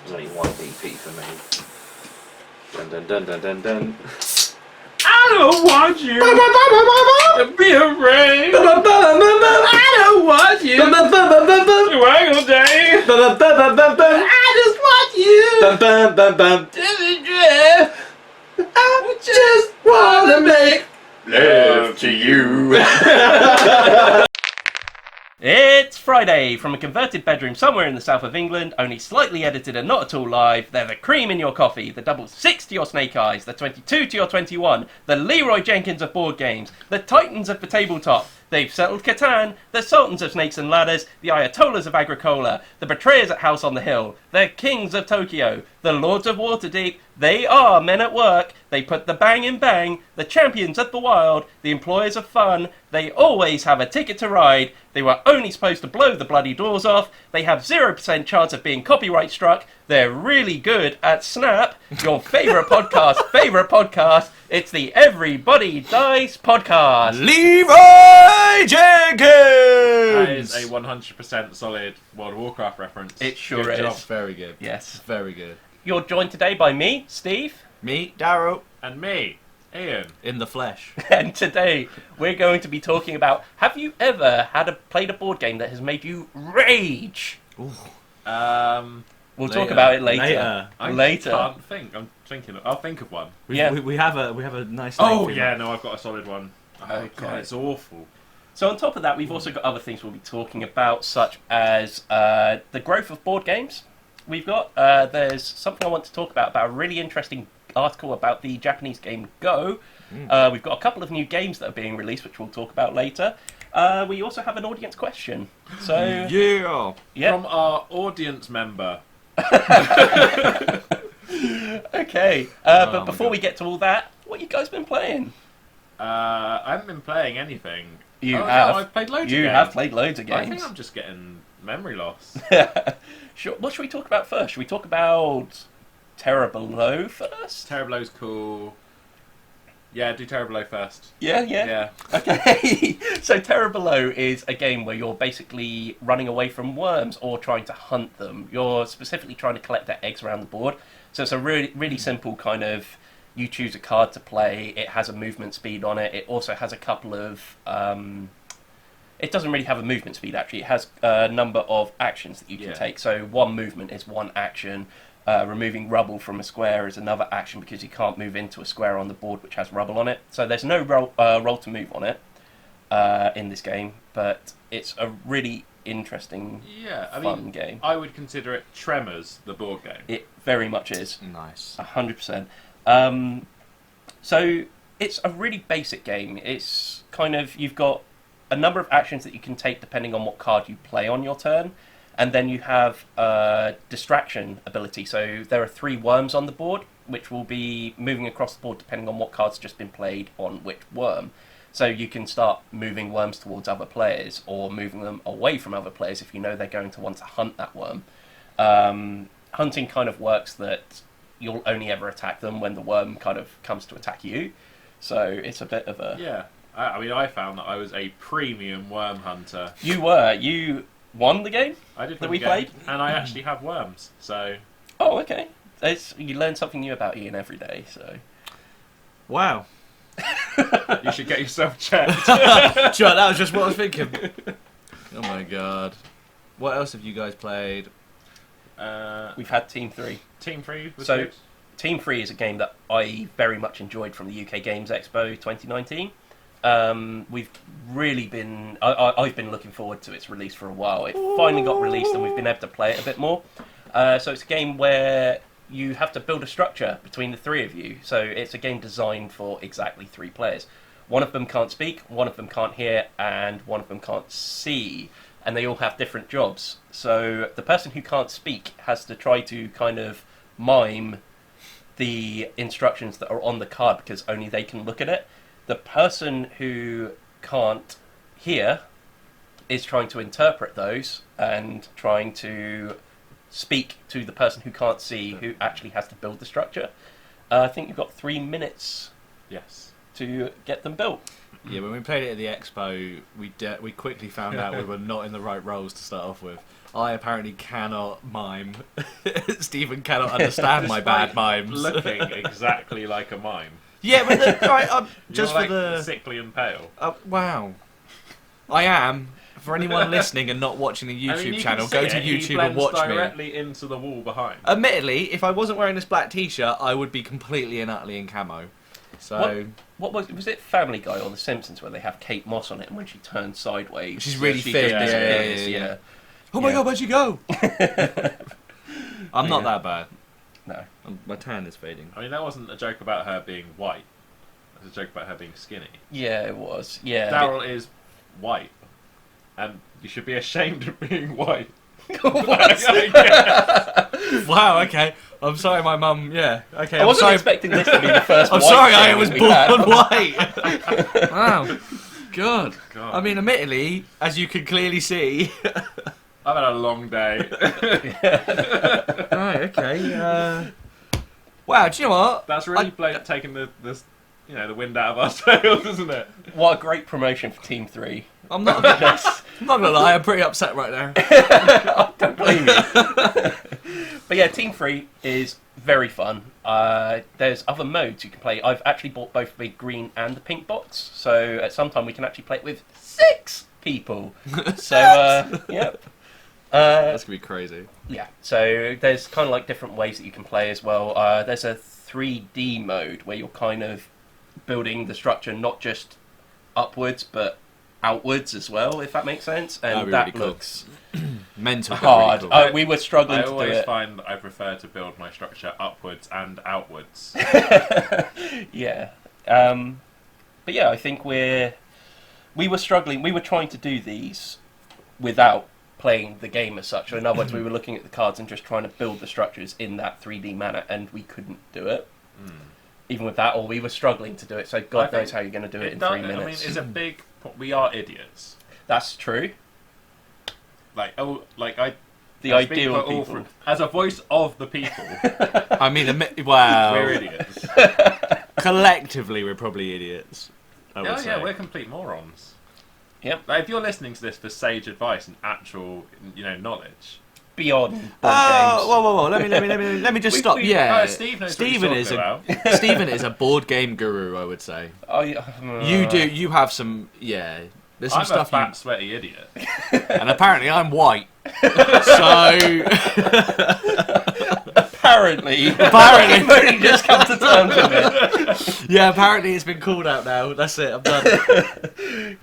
There's only one DP for me. Dun dun dun dun dun dun. I don't want you to be afraid. I don't want you to wag all day. I just want you to be drift. I just wanna make love to you. It's Friday from a converted bedroom somewhere in the south of England, only slightly edited and not at all live. They're the cream in your coffee, the double 6 to your snake eyes, the 22 to your 21, the Leroy Jenkins of board games, the Titans of the tabletop. They've settled Catan, the Sultans of Snakes and Ladders, the Ayatollahs of Agricola, the Betrayers at House on the Hill, the Kings of Tokyo, the Lords of Waterdeep. They are men at work. They put the bang in bang, the champions of the wild, the employers of fun. They always have a ticket to ride. They were only supposed to blow the bloody doors off. They have 0% chance of being copyright struck. They're really good at Snap. Your favourite podcast. It's the Everybody Dice podcast. Leroy Jenkins! That is a 100% solid World of Warcraft reference. It sure Good is. job. Very good. Yes. Very good. You're joined today by me, Steve. Me, Darrow, And me, Ian. in the flesh. And today we're going to be talking about, have you ever played a board game that has made you rage? Ooh. We'll talk about it later. I Later. can't think. I'll think of one. We have a nice. Oh name for yeah, it. no, I've got a solid one. Oh Okay. god, it's awful. So on top of that, we've also got other things we'll be talking about, such as the growth of board games. We've got, there's something I want to talk about a really interesting article about the Japanese game Go. We've got a couple of new games that are being released, which we'll talk about later. We also have an audience question. So Yeah. From our audience member. Okay, but before we get to all that, what you guys been playing? I haven't been playing anything. You No, have. I've played loads of You games. have played loads of I games. think I'm just getting memory loss. Sure. What should we talk about first? Should we talk about Terra Below first? Terra Below's cool. Yeah, do Terra Below first. Yeah. Yeah. Okay. So Terra Below is a game where you're basically running away from worms or trying to hunt them. You're specifically trying to collect their eggs around the board. So it's a really simple kind of, you choose a card to play, it has a movement speed on it, it also has a couple of, it doesn't really have a movement speed actually, it has a number of actions that you can take. So one movement is one action, removing rubble from a square is another action because you can't move into a square on the board which has rubble on it. So there's no roll to move on it in this game, but it's a really interesting, fun game. I would consider it Tremors, the board game. It very much is. Nice. 100%. So it's a really basic game. It's kind of, you've got a number of actions that you can take depending on what card you play on your turn, and then you have a distraction ability. So there are 3 worms on the board, which will be moving across the board depending on what card's just been played on which worm. So you can start moving worms towards other players or moving them away from other players if you know they're going to want to hunt that worm. Hunting kind of works that you'll only ever attack them when the worm kind of comes to attack you. So it's a bit of a... Yeah. I found that I was a premium worm hunter. You won the game I did that win we the game, played? and I actually have worms, so... Oh, okay. You learn something new about Ian every day, so... Wow. You should get yourself checked. Sure, that was just what I was thinking. Oh my god. What else have you guys played? We've had Team 3. Team 3 was So- good. Team 3 is a game that I very much enjoyed from the UK Games Expo 2019. We've really been... I've been looking forward to its release for a while. It finally got released and we've been able to play it a bit more. So it's a game where you have to build a structure between the 3 of you. So it's a game designed for exactly 3 players. One of them can't speak, one of them can't hear, and one of them can't see. And they all have different jobs. So the person who can't speak has to try to kind of mime the instructions that are on the card because only they can look at it. The person who can't hear is trying to interpret those and trying to speak to the person who can't see, who actually has to build the structure. I think you've got 3 minutes Yes. to get them built. Yeah, when we played it at the expo, we quickly found out we were not in the right roles to start off with. I apparently cannot mime. Stephen cannot understand my bad mimes. Looking exactly like a mime. Yeah, but right, just You're for the sickly and pale. wow, I am. For anyone listening and not watching the YouTube channel, go to YouTube and watch me. Directly into the wall behind. Admittedly, if I wasn't wearing this black T-shirt, I would be completely and utterly in camo. So what was it? Family Guy or The Simpsons where they have Kate Moss on it, and when she turns sideways, she's really she thin. just disappears, yeah. Oh my god, where'd you go? I'm not Yeah. that bad. No. My tan is fading. I mean, that wasn't a joke about her being white. It was a joke about her being skinny. Yeah, it was. Yeah. Daryl is white, and you should be ashamed of being white. Wow, okay. I'm sorry, my mum. Yeah, okay. I wasn't sorry. expecting this to be the first. I'm white sorry, I shaming was we've born had. white. Wow. God. God. I mean, admittedly, as you can clearly see. I've had a long day. Right. Okay. Wow. Do you know what? That's really taking the wind out of our sails, isn't it? What a great promotion for Team 3. I'm not. I'm not gonna lie. I'm pretty upset right now. I don't blame you. But yeah, Team 3 is very fun. There's other modes you can play. I've actually bought both the green and the pink box, so at some time we can actually play it with 6 people. So, yep. That's gonna be crazy. Yeah, so there's kind of like different ways that you can play as well. There's a 3D mode where you're kind of building the structure not just upwards, but outwards as well, if that makes sense. And that really looks mental hard. Really cool. We were struggling I to do always it. find I prefer to build my structure upwards and outwards. Yeah. But yeah, I think we were struggling. We were trying to do these without playing the game as such. So in other words, we were looking at the cards and just trying to build the structures in that 3D manner, and we couldn't do it. Even with that, or we were struggling to do it. So God knows how you're going to do it in 3 minutes. I mean, it's a big. We are idiots. That's true. The The ideal people. As a voice of the people, I mean, wow. we're idiots. Collectively, we're probably idiots. I would Oh say. yeah, we're complete morons. Yep. Like, if you're listening to this for sage advice and actual, knowledge. Beyond board games. Whoa! Let me just stop. Yeah, Steve knows Stephen what is he's talking Stephen is a board game guru. I would say. You do. You have some. Yeah. There's some I'm stuff a fat, sweaty idiot. and apparently I'm white. So Apparently, you've only just come to terms with it. yeah, apparently it's been called out now. That's it. I'm done.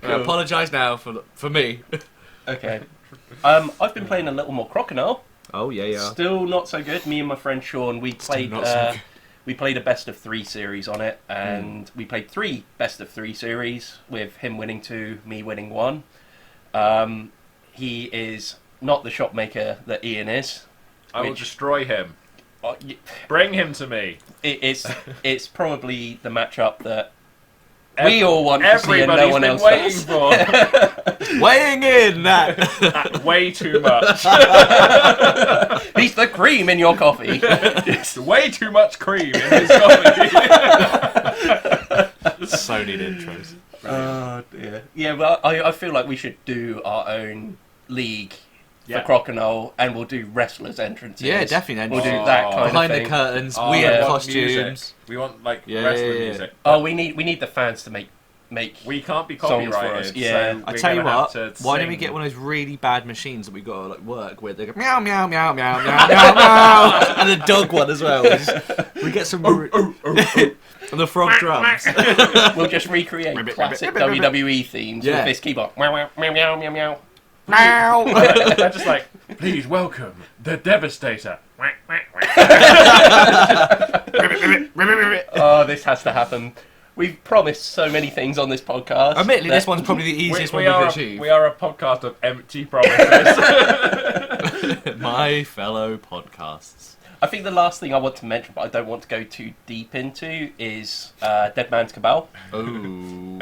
I apologise now for me. Okay. I've been playing a little more Crokinole. Oh yeah. Still not so good. Me and my friend Sean, we played. not so good. We played a best of 3 series on it, and we played 3 best of 3 series with him winning 2, me winning 1. He is not the shop maker that Ian is. I will destroy him. Uh, Bring him to me. It's probably the matchup that we all want to see and Everybody's no one been else waiting does. for. Weighing in that. Way too much. He's the cream in your coffee. It's way too much cream in his coffee. So need intros. Oh dear. Yeah, well, I feel like we should do our own league Yeah. for Crokinole, and we'll do wrestlers' entrances. Yeah, definitely. We'll do that kind Behind of the thing. curtains, Oh, weird we want costumes. music. We want wrestling yeah. music. Oh, we need the fans to make. We can't be songs for copyrighted. us, yeah. So I we're tell you gonna what, have to why don't we sing. get one of those really bad machines that we got to work with? They go meow meow meow meow meow meow meow, and the dog one as well. We get some and the frog drums. We'll just recreate classic WWE themes Yeah. with this keyboard. Meow meow meow meow meow meow. Meow. They're just like, please welcome the Devastator. Oh, this has to happen. We've promised so many things on this podcast. Admittedly, that- this one's probably the easiest one we we are could achieve. we are a podcast of empty promises. My fellow podcasts. I think the last thing I want to mention, but I don't want to go too deep into, is Dead Man's Cabal. Ooh.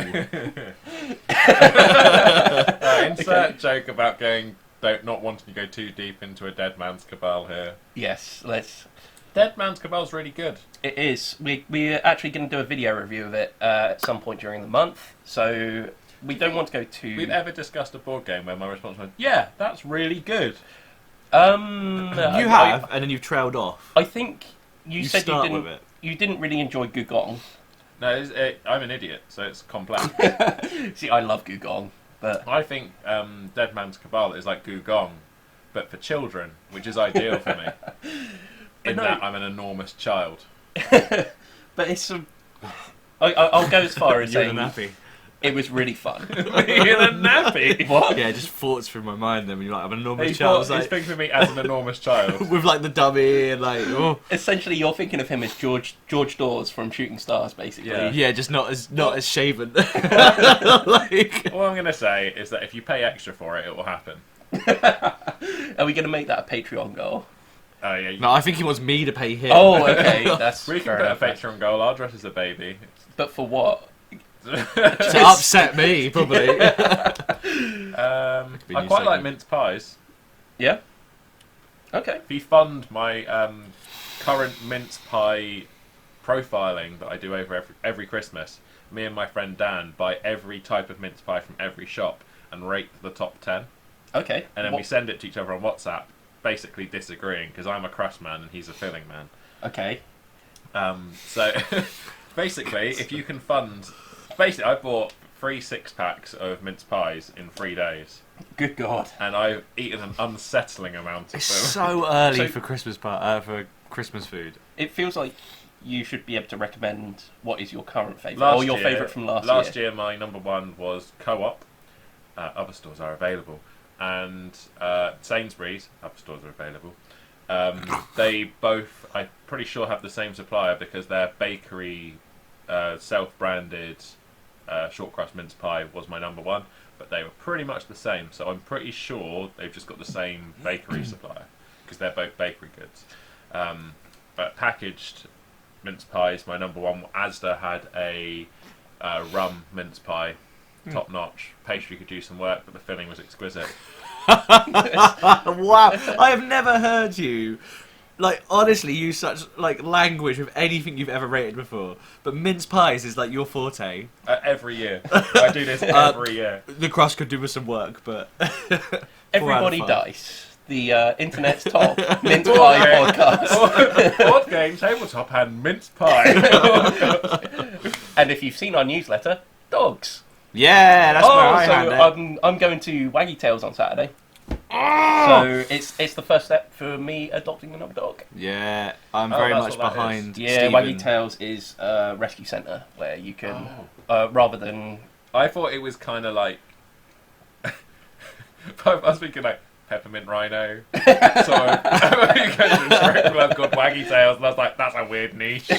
Insert joke about not wanting to go too deep into a Dead Man's Cabal here. Yes, let's. Dead Man's Cabal's really good. It is. We're actually going to do a video review of it at some point during the month, so we don't want to go too... We've ever discussed a board game where my response was, yeah, that's really good. You have, and then you've trailed off. I think you said you start didn't. with it. You didn't really enjoy Gugong. No, I'm an idiot, so it's complex. See, I love Gugong, but I think Dead Man's Cabal is like Gugong, but for children, which is ideal for me. In that I'm an enormous child. but it's. I'll go as far as You're saying nappy. it was really fun. You're a nappy. What? Yeah, just thoughts through my mind then when you're like, I'm an enormous He's child. he's thinking of me as an enormous child. With like the dummy and like, oh. Essentially, you're thinking of him as George Dawes from Shooting Stars, basically. Yeah, just not as shaven. Like, All I'm going to say is that if you pay extra for it, it will happen. Are we going to make that a Patreon goal? Oh, yeah. no, I think he wants me to pay him. Oh, okay. That's We can fair put a enough. Patreon goal. I'll dress as a baby. But for what? To upset me, probably. I quite like mince pies. Yeah. Okay. If you fund my current mince pie profiling that I do over every Christmas, me and my friend Dan buy every type of mince pie from every shop and rate the top 10. Okay. And then we send it to each other on WhatsApp, basically disagreeing, because I'm a crust man and he's a filling man. Okay. So, basically, if you can fund... Basically, I bought 3 6-packs of mince pies in 3 days. Good God. And I've eaten an unsettling amount of It's them. so early So- for Christmas food. It feels like you should be able to recommend what is your current favourite, or your favourite from last year. Last year, my number one was Co-op. Other stores are available. And Sainsbury's, other stores are available. They both, I'm pretty sure, have the same supplier because their bakery self-branded short crust mince pie was my number one, but they were pretty much the same. So I'm pretty sure they've just got the same bakery supplier because they're both bakery goods. But packaged mince pies, my number one. Asda had a rum mince pie, top notch. Pastry could do some work, but the filling was exquisite. Wow, I have never heard you, like, honestly use such like language of anything you've ever rated before. But mince pies is like your forte. Every year, I do this every year. The crust could do with some work, but 4 out of Everybody 5. Dice, the internet's top mince pie podcast. Board game, tabletop, and mince pie. And if you've seen our newsletter, dogs. Yeah, that's where I had it. I'm going to Waggy Tails on Saturday. So it's the first step for me adopting another dog. Yeah, I'm Oh, very that's much what that behind. Yeah, Stephen. Waggy Tails is a rescue centre where you can, rather than... I thought it was kind of like. I was thinking like peppermint rhino. So you go to the strip club called Waggy Tails, and I was like, that's a weird niche.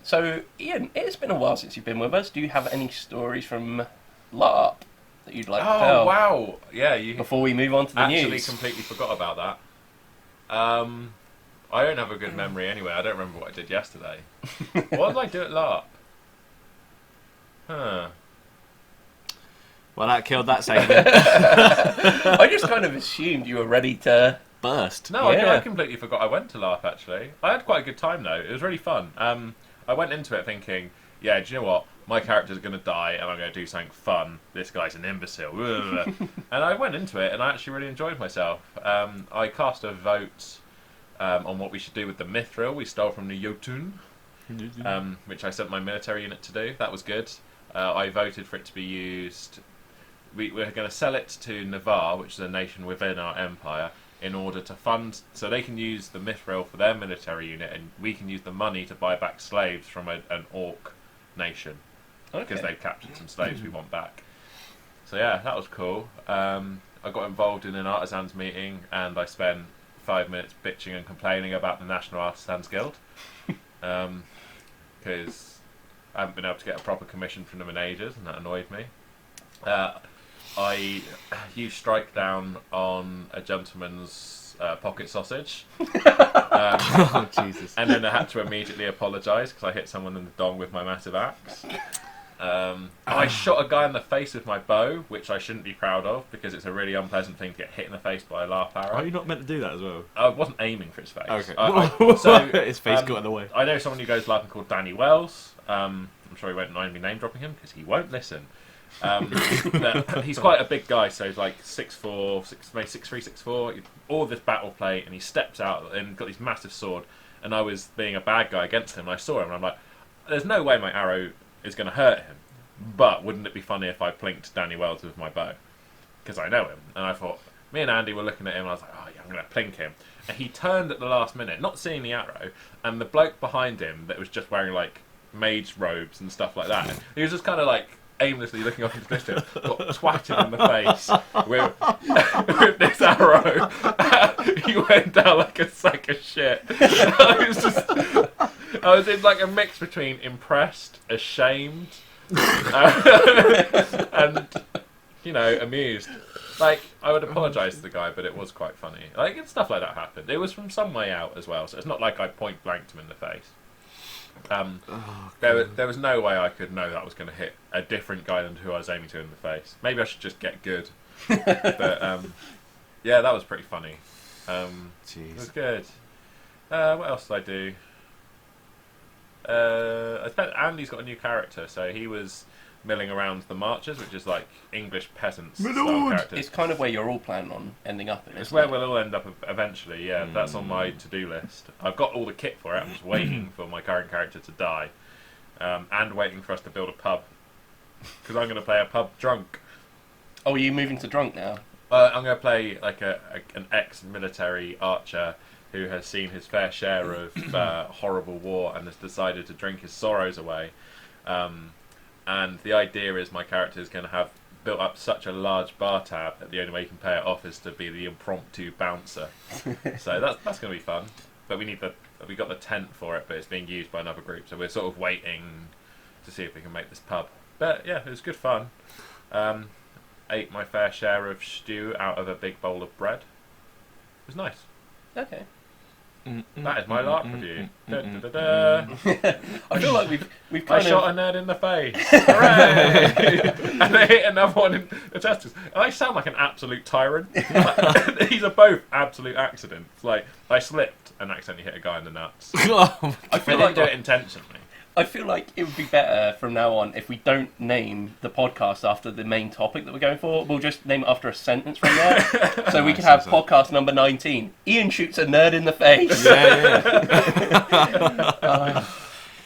So, Ian, it's been a while since you've been with us. Do you have any stories from LARP that you'd like to tell? Oh wow! Yeah, you Before we move on to the actually news. completely forgot about that. I don't have a good memory anyway. I don't remember what I did yesterday. What did I do at LARP? Huh. Well, that killed that segment. I just kind of assumed you were ready to... Burst. No, Yeah. I completely forgot I went to LARP actually. I had quite a good time though. It was really fun. I went into it thinking, yeah, do you know what? My character's going to die and I'm going to do something fun. This guy's an imbecile. And I went into it and I actually really enjoyed myself. I cast a vote on what we should do with the mithril we stole from the Jotun, which I sent my military unit to do. That was good. I voted for it to be used. We're going to sell it to Navarre, which is a nation within our empire, in order to fund, so they can use the mithril for their military unit, and we can use the money to buy back slaves from an orc nation, because they've captured some slaves we want back. So yeah, that was cool. I got involved in an artisans meeting, and I spent 5 minutes bitching and complaining about the National Artisans Guild, because I haven't been able to get a proper commission from them in ages, and that annoyed me. I used strike down on a gentleman's pocket sausage. Oh, Jesus. And then I had to immediately apologise because I hit someone in the dong with my massive axe. I shot a guy in the face with my bow, which I shouldn't be proud of because it's a really unpleasant thing to get hit in the face by a laugh arrow. Are you not meant to do that as well? I wasn't aiming for his face. Okay. So his face got in the way. I know someone who goes laughing called Danny Wells. I'm sure he won't mind me name dropping him because he won't listen. But he's quite a big guy, so he's like 6'4", maybe 6'3", 6'4", all this battle plate, and he steps out and got this massive sword. And I was being a bad guy against him, and I saw him, and I'm like, there's no way my arrow is going to hurt him. But wouldn't it be funny if I plinked Danny Wells with my bow? Because I know him. And I thought, me and Andy were looking at him, and I was like, oh yeah, I'm going to plink him. And he turned at the last minute, not seeing the arrow, and the bloke behind him that was just wearing like mage robes and stuff like that, he was just kind of like aimlessly looking off into the distance, got twatted in the face with this arrow. He went down like a sack of shit. I was in like a mix between impressed, ashamed, and amused. Like, I would apologise to the guy, but it was quite funny. Like, and stuff like that happened. It was from some way out as well, so it's not like I point blanked him in the face. There was no way I could know that was going to hit a different guy than who I was aiming to in the face. Maybe I should just get good. But yeah, that was pretty funny. It was good. What else did I do? I spent Andy's got a new character, so he was milling around the marchers, which is like English peasants style characters. It's kind of where you're all planning on ending up in. It's where we'll all end up eventually, yeah. That's on my to-do list. I've got all the kit for it. I'm just waiting for my current character to die. And waiting for us to build a pub. Because I'm going to play a pub drunk. Oh, are you moving to drunk now? I'm going to play like an ex-military archer who has seen his fair share of horrible war and has decided to drink his sorrows away. And the idea is my character is going to have built up such a large bar tab that the only way you can pay it off is to be the impromptu bouncer. So that's going to be fun. But we got the tent for it, but it's being used by another group, so we're sort of waiting to see if we can make this pub. But yeah, it was good fun. Ate my fair share of stew out of a big bowl of bread. It was nice. Okay. That is my LARP review. I feel like we've I kind shot a nerd in the face. Hooray! And I hit another one in the testicles. And I sound like an absolute tyrant. These are both absolute accidents. Like, I slipped and accidentally hit a guy in the nuts. I didn't do it intentionally. I feel like it would be better from now on if we don't name the podcast after the main topic that we're going for. We'll just name it after a sentence from there. So we can have podcast number 19. Ian shoots a nerd in the face. Yeah.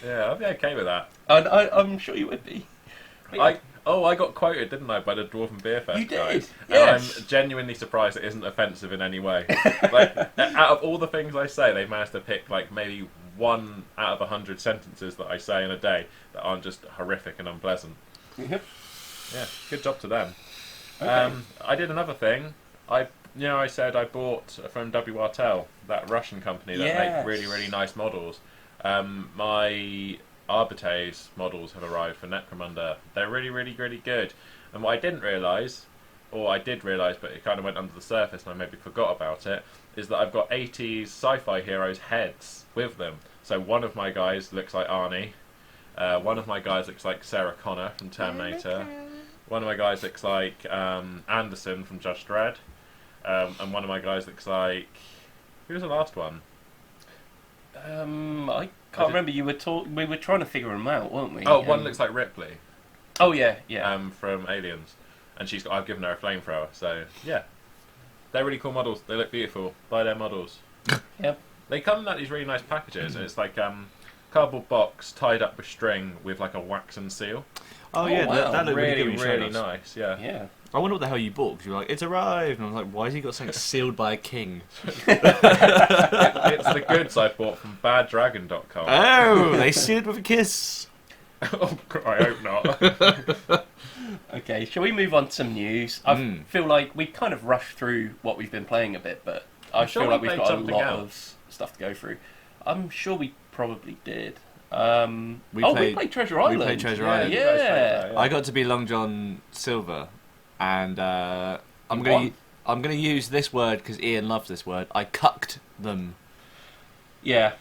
Yeah, I'd be okay with that. And I'm sure you would be. I got quoted, didn't I, by the Dwarven Beer Fest You did, guys. yes. And I'm genuinely surprised it isn't offensive in any way. Like, out of all the things I say, they've managed to pick like maybe 1 out of 100 sentences that I say in a day that aren't just horrific and unpleasant. Yep. Yeah, good job to them. Okay. I did another thing. I said I bought from WRTEL, that Russian company that make really, really nice models. My Arbites models have arrived for Necromunda. They're really, really, really good. And what I didn't realise, or I did realise but it kind of went under the surface and I maybe forgot about it, is that I've got 80s sci-fi heroes' heads with them. So one of my guys looks like Arnie, one of my guys looks like Sarah Connor from Terminator, one of my guys looks like Anderson from Judge Dredd, and one of my guys looks like... Who was the last one? I can't remember. We were trying to figure them out, weren't we? Oh, one looks like Ripley. Oh yeah. From Aliens, and I've given her a flamethrower. So yeah, they're really cool models. They look beautiful. Buy their models. Yep. They come in like these really nice packages, and it's like cardboard box tied up with string with like a waxen seal. Oh yeah, wow. that looked really good when you showed really us. nice. Yeah. Yeah. I wonder what the hell you bought, because you were like, it's arrived, and I was like, why has he got something sealed by a king? It's the goods I bought from baddragon.com. Oh, they sealed with a kiss. Oh, I hope not. Okay, shall we move on to some news? I feel like we kind of rushed through what we've been playing a bit, but I sure feel like we we've played got a something lot else. of stuff to go through. I'm sure we probably did. We we played Treasure Island. We played Treasure Yeah, Island. you guys played that, yeah. I got to be Long John Silver, and I'm gonna use this word because Ian loves this word. I cucked them Yeah.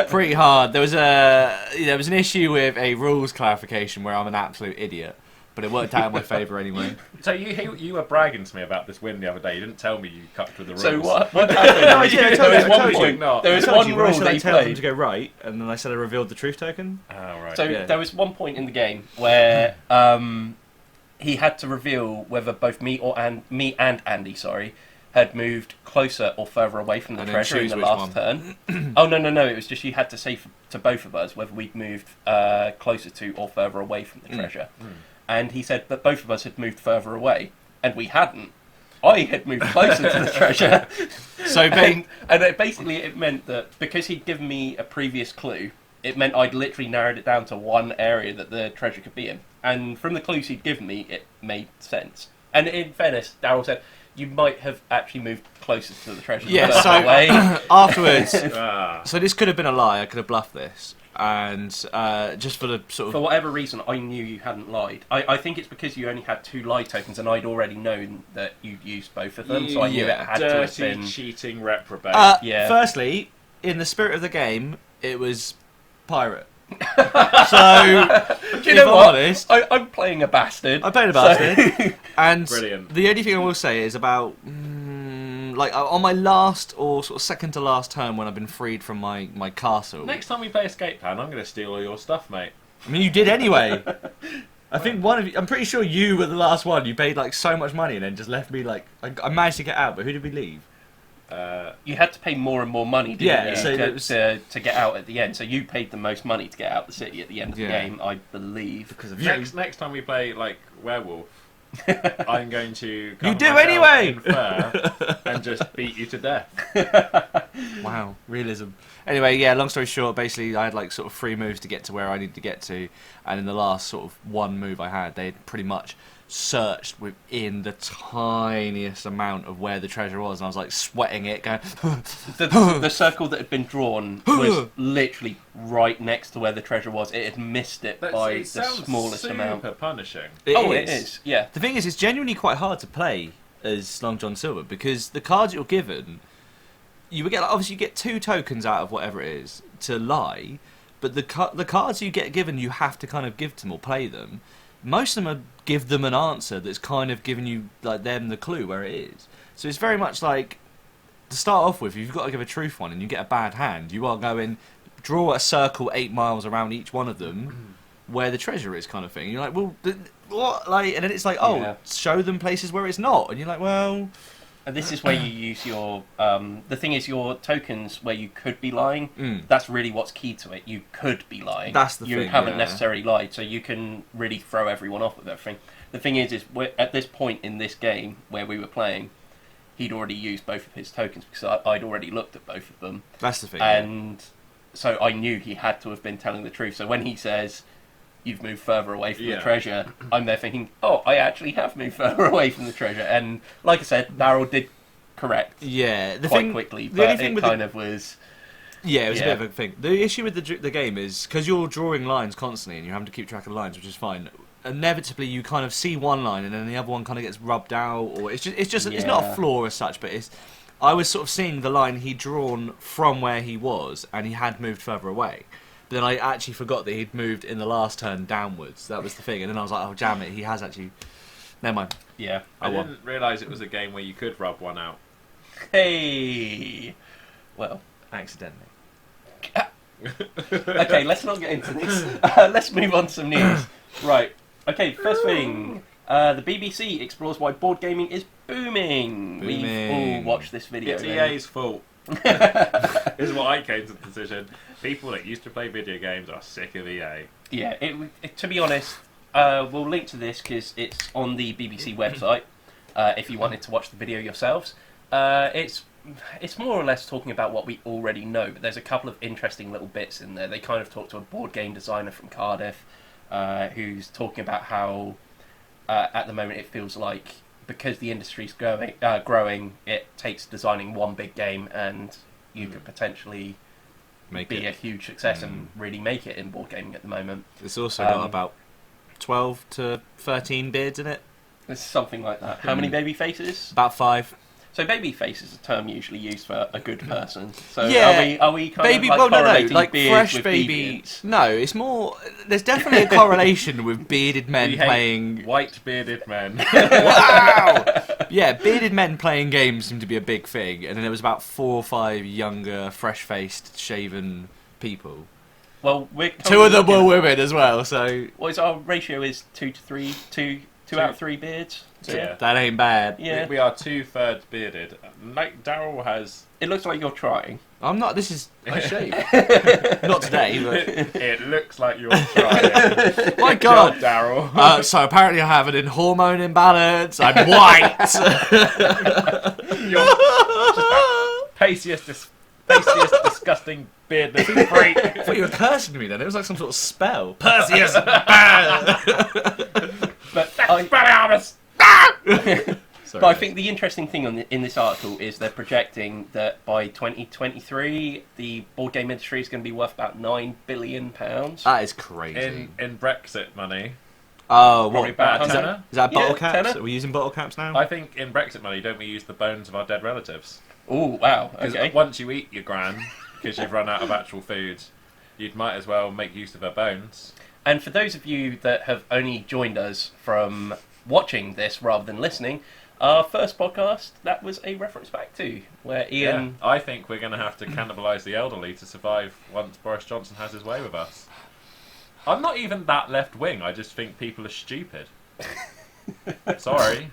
pretty hard. There was an issue with a rules clarification where I'm an absolute idiot, but it worked out in my favour anyway. So you were bragging to me about this win the other day. You didn't tell me you cucked with the rules. So what happened? Yeah, I told There was you, one I told you. point. Not. There was I told one you when I rule said that I he told them played. to go right, and then I said I revealed the truth token. Oh, right. So Yeah. there was one point in the game where he had to reveal whether both me and Andy, had moved closer or further away from the And then treasure in choose the which last turn. Oh, no, it was just you had to say to both of us whether we'd moved closer to or further away from the treasure. And he said that both of us had moved further away, and we hadn't. I had moved closer to the treasure. So, and it meant that because he'd given me a previous clue, it meant I'd literally narrowed it down to one area that the treasure could be in. And from the clues he'd given me, it made sense. And in fairness, Daryl said, you might have actually moved closer to the treasure. yeah, than so away. afterwards, Ah. so this could have been a lie. I could have bluffed this, and just for the sort For of whatever reason, I knew you hadn't lied. I think it's because you only had 2 lie tokens, and I'd already known that you'd used both of them, so I knew it Yeah. had to have Dirty, been... cheating reprobate. Yeah. Firstly, in the spirit of the game, it was pirate. So, Do you know if I'm what? honest, I'm playing a bastard. I'm playing a so- bastard. And Brilliant. the only thing I will say is about, like, on my last or sort of second to last turn when I've been freed from my castle. Next time we play Escape Plan, I'm going to steal all your stuff, mate. I mean, you did anyway. I think one of you, I'm pretty sure you were the last one. You paid like so much money and then just left me like, I managed to get out, but who did we leave? You had to pay more and more money, didn't Yeah, you, so it was- to get out at the end. So you paid the most money to get out the city at the end of the Yeah. game, I believe. Because of Next time we play like Werewolf, I'm going to come You do myself anyway! in fur and just beat you to death. Wow, realism. Anyway, yeah, long story short, basically I had like sort of 3 moves to get to where I needed to get to, and in the last sort of 1 move I had, they had pretty much searched within the tiniest amount of where the treasure was, and I was like sweating it, going... The circle that had been drawn was literally right next to where the treasure was. It had missed it by It the sounds smallest super amount. punishing. It is, yeah. The thing is, it's genuinely quite hard to play as Long John Silver, because the cards you're given, you would get, like, obviously you get 2 tokens out of whatever it is to lie, but the cards you get given, you have to kind of give to them or play them. Most of them are give them an answer that's kind of giving you like them the clue where it is. So it's very much like, to start off with, if you've got to give a truth one and you get a bad hand, you are going draw a circle 8 miles around each one of them where the treasure is, kind of thing. You're like, well, what? Like, and then it's like, oh, Yeah. show them places where it's not, and you're like, well, And this is where you use your... the thing is, your tokens where you could be lying, that's really what's key to it. You could be lying. That's the you thing, haven't yeah. necessarily lied, so you can really throw everyone off with everything. The thing is we're, at this point in this game where we were playing, he'd already used both of his tokens because I'd already looked at both of them. that's the thing. And so I knew he had to have been telling the truth. So when he says, you've moved further away from the treasure, I'm there thinking, oh, I actually have moved further away from the treasure. And like I said, Daryl did correct yeah, the quite thing, quickly, the but only thing it with kind of was... Yeah, it was Yeah. a bit of a thing. The issue with the game is, because you're drawing lines constantly and you're having to keep track of lines, which is fine, inevitably you kind of see one line and then the other one kind of gets rubbed out, or it's not a Yeah. flaw as such, but it's... I was sort of seeing the line he'd drawn from where he was, and he had moved further away. But then I actually forgot that he'd moved in the last turn downwards. That was the thing. And then I was like, oh, damn it, he has actually... Never mind. Yeah. I won. didn't realise it was a game where you could rub one out. Hey! Well, Accidentally. okay, let's not get into this. Let's move on to some news. Right. Okay, first thing. The BBC explores why board gaming is booming. We've all watched this video. It's then. EA's fault. Is what I came to the decision. People that used to play video games are sick of EA. Yeah, to be honest, we'll link to this because it's on the BBC website if you wanted to watch the video yourselves. It's more or less talking about what we already know, but there's a couple of interesting little bits in there. They kind of talk to a board game designer from Cardiff who's talking about how at the moment it feels like because the industry's growing, it takes designing one big game and you could potentially be a huge success and really make it in board gaming at the moment. It's also got about 12 to 13 beards in it. It's something like that. How many baby faces? About 5. So baby face is a term usually used for a good person. So Yeah, are we kind baby, of like well, no, correlating like beards fresh with baby. deviants? No, it's more. There's definitely a correlation with bearded men We hate playing. white bearded men. Wow! Yeah, bearded men playing games seem to be a big thing, and then there was about 4 or 5 younger, fresh-faced, shaven people. Well, we're 2 of them were women as well, so Well, our ratio is 2 to 3, 2 2 out of 3 beards. So, Yeah. That ain't bad. Yeah. We are 2/3 bearded. Like Daryl has. It looks like you're trying. I'm not. This is. I shave. Not today, but. It looks like you're trying. My Good God. job, Daryl. So apparently I have an hormone imbalance. I'm white. You're just that pastiest, disgusting beardless freak. I thought you were cursing me then. It was like some sort of spell. Perseus. But Sorry, but I think the interesting thing in this article is they're projecting that by 2023 the board game industry is going to be worth about £9 billion. that is crazy. In Brexit money, Oh, Probably what? about Is a that- tenner. Is that bottle Yeah, caps? tenner. Are we using bottle caps now? I think in Brexit money, don't we use the bones of our dead relatives? Oh wow! Because Okay. once you eat your gran, because you've run out of actual food, you might as well make use of her bones. And for those of you that have only joined us from watching this rather than listening, our first podcast that was a reference back to where Ian. Yeah, I think we're going to have to cannibalise the elderly to survive once Boris Johnson has his way with us. I'm not even that left wing. I just think people are stupid. Sorry,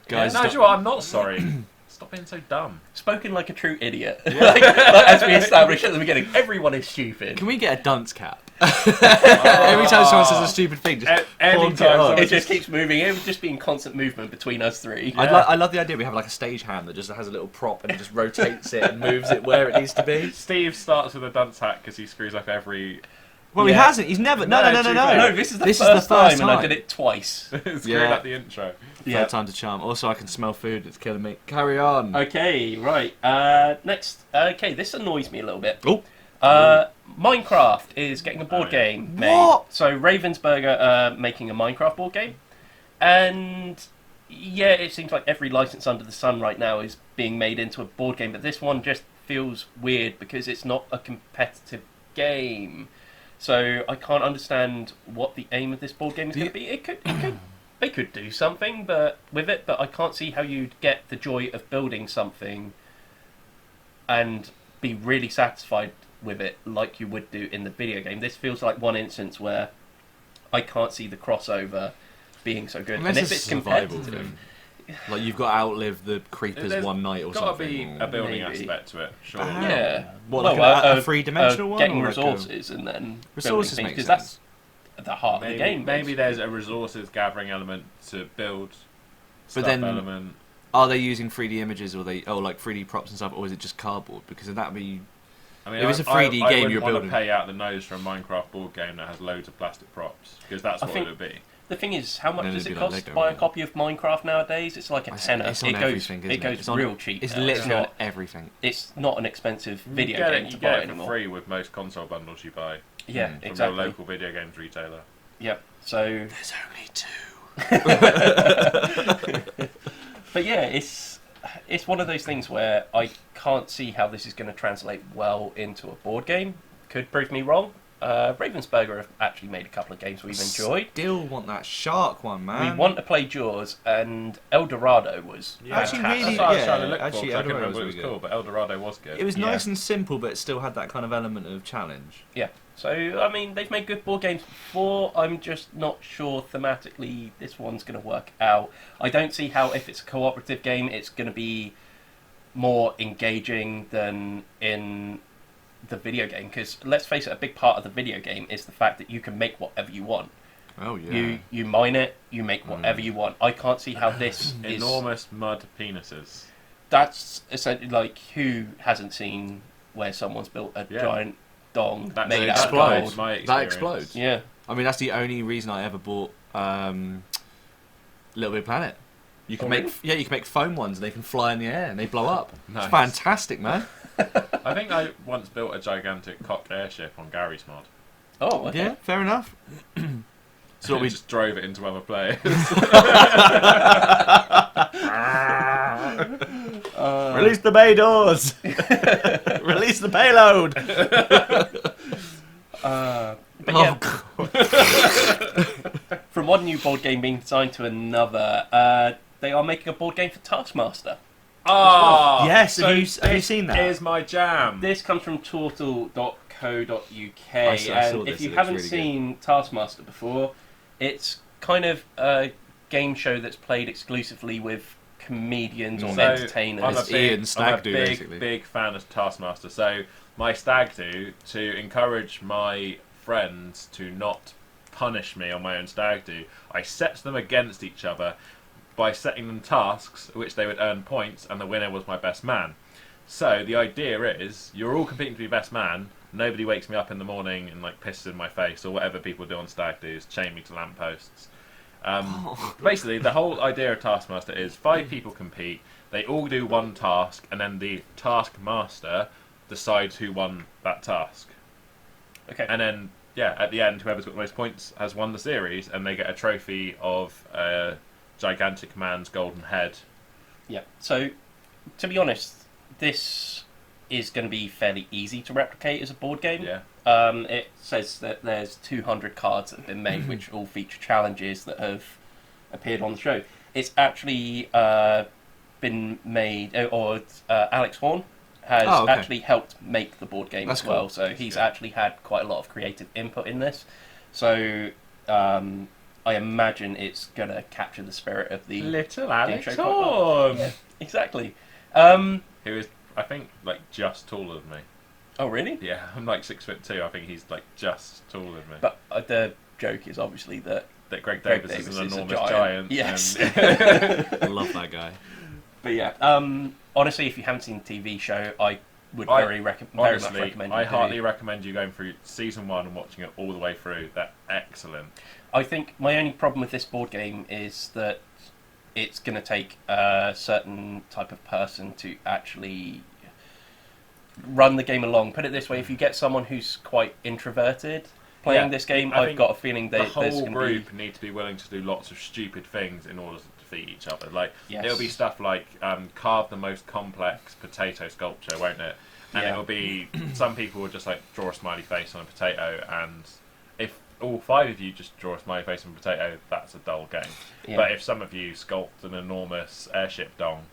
Guys, No, do you know what? I'm not sorry. Stop being so dumb. Spoken like a true idiot. like, as we established at the beginning, everyone is stupid. can we get a dunce cap? Every time someone says a stupid thing, just Anytime point it up. someone It just keeps moving. It would just be in constant movement between us three. I love the idea we have like a stage hand that just has a little prop and it just rotates it and moves it where it needs to be. Steve starts with a dunce hat because he screws up every. Well, he Yeah. hasn't. He's never. No. No, this is the This is first the first time, and I time. did it twice. screwed Yeah. up the intro. Third time's a charm. Also, I can smell food. It's killing me. Carry on. Okay, right. Next. Okay, this annoys me a little bit. Oh. Minecraft is getting a board game made. What? So Ravensburger are making a Minecraft board game, and yeah, it seems like every license under the sun right now is being made into a board game. But this one just feels weird because it's not a competitive game. So I can't understand what the aim of this board game is going to be. They could do something, but with it, but I can't see how you'd get the joy of building something and be really satisfied with it like you would do in the video game. This feels like one instance where I can't see the crossover being so good. Unless and if it's it's survival competitive, thing. Like you've got to outlive the creepers There's one night or Got to something. be or- a building Maybe. aspect to it, sure. Wow. yeah. What, like a three-dimensional one? Getting or like a- resources and then Resources building make things, sense. that's the heart of the game. Maybe there's a resources gathering element to build. But Stuff then- element. Are they using 3D images or like 3D props and stuff, or is it just cardboard? Because then that'd be. I mean, If it's a I 3D game wouldn't you're want building. to pay out the nose for a Minecraft board game that has loads of plastic props because that's I what think- it would be. The thing is, how much Then does it'd it be like cost to Lego, buy a wouldn't it? copy of Minecraft nowadays? It's like a tenner. It's on It goes, everything, isn't it it? goes It's on, real cheap. It's now. literally on not, everything. it's not an expensive video you get game it, to you buy get it for anymore. free with most console bundles you buy Yeah, Mm. from exactly. your local video games retailer. Yep. So, There's only 2. but yeah, it's one of those things where I can't see how this is going to translate well into a board game. Could prove me wrong. Ravensburger have actually made a couple of games we've enjoyed. Still want that shark one, man. We want to play Jaws, and El Dorado was Actually, fantastic. really- That's what I was yeah, trying to look for. actually, 'cause I couldn't Eldorado remember what it was was really called, but El Dorado was good. It was Yeah. nice and simple, but it still had that kind of element of challenge. Yeah. So, I mean, they've made good board games before. I'm just not sure thematically this one's going to work out. I don't see how, if it's a cooperative game, it's going to be more engaging than in the video game. Because, let's face it, a big part of the video game is the fact that you can make whatever you want. Oh yeah. You mine it, you make whatever you want. I can't see how this is... Enormous mud penises. That's essentially like, who hasn't seen where someone's built a Yeah. giant dong That's made It out of explodes. gold? My That experience. explodes. Yeah. I mean, that's the only reason I ever bought Little Big Planet. You can Oh, make really? you can make foam ones and they can fly in the air and they blow up. Nice. It's fantastic, man. I think I once built a gigantic cocked airship on Gary's mod. Oh, okay. Yeah, fair enough. So what we we just drove it into other players. release the bay doors. Release the payload. But yeah, from one new board game being designed to another, they are making a board game for Taskmaster. Oh, Yes, so have you this seen that? Is my jam. This comes from turtle.co.uk, I saw and this, if it you looks haven't really seen Taskmaster before, it's kind of a game show that's played exclusively with comedians or So, entertainers. I'm a It's Ian big, Stag I'm a Do, big, basically. big fan of Taskmaster. So my stag do, to encourage my friends to not punish me on my own stag do, I set them against each other by setting them tasks which they would earn points, and the winner was my best man. So the idea is you're all competing to be best man. Nobody wakes me up in the morning and like pisses in my face or whatever people do on stag do's, chain me to lampposts. Basically, the whole idea of Taskmaster is 5 people compete. They all do one task, and then the taskmaster decides who won that task. Okay. And then, yeah, at the end, whoever's got the most points has won the series, and they get a trophy of a gigantic man's golden head. Yeah. So, to be honest, this is going to be fairly easy to replicate as a board game. Yeah. It says that there's 200 cards that have been made, which all feature challenges that have appeared on the show. It's actually been made, Alex Horn has actually helped make the board game That's as well. cool. So he's actually had quite a lot of creative input in this. So I imagine it's going to capture the spirit of the Little Alex show quite well. Horn! Yeah, exactly. Who is, I think, like, just taller than me. Oh, really? Yeah, I'm like 6'2". I think he's like just taller than me. But the joke is obviously that That Greg Greg Davis is Davis an is a enormous giant. giant. Yes. I love that guy. But yeah, honestly, if you haven't seen the TV show, I would very much Honestly, recommend. I you do. heartily recommend you going through season 1 and watching it all the way through. They're excellent. I think my only problem with this board game is that it's going to take a certain type of person to actually run the game along. Put it this way: if you get someone who's quite introverted playing this game, I I've think got a feeling the that there's whole going to be. group need to be willing to do lots of stupid things in order to defeat each other. Like Yes. it'll be stuff like carve the most complex potato sculpture, won't it? And Yeah. it'll be some people will just like draw a smiley face on a potato, and if all 5 of you just draw a smiley face on a potato, that's a dull game. Yeah. But if some of you sculpt an enormous airship dong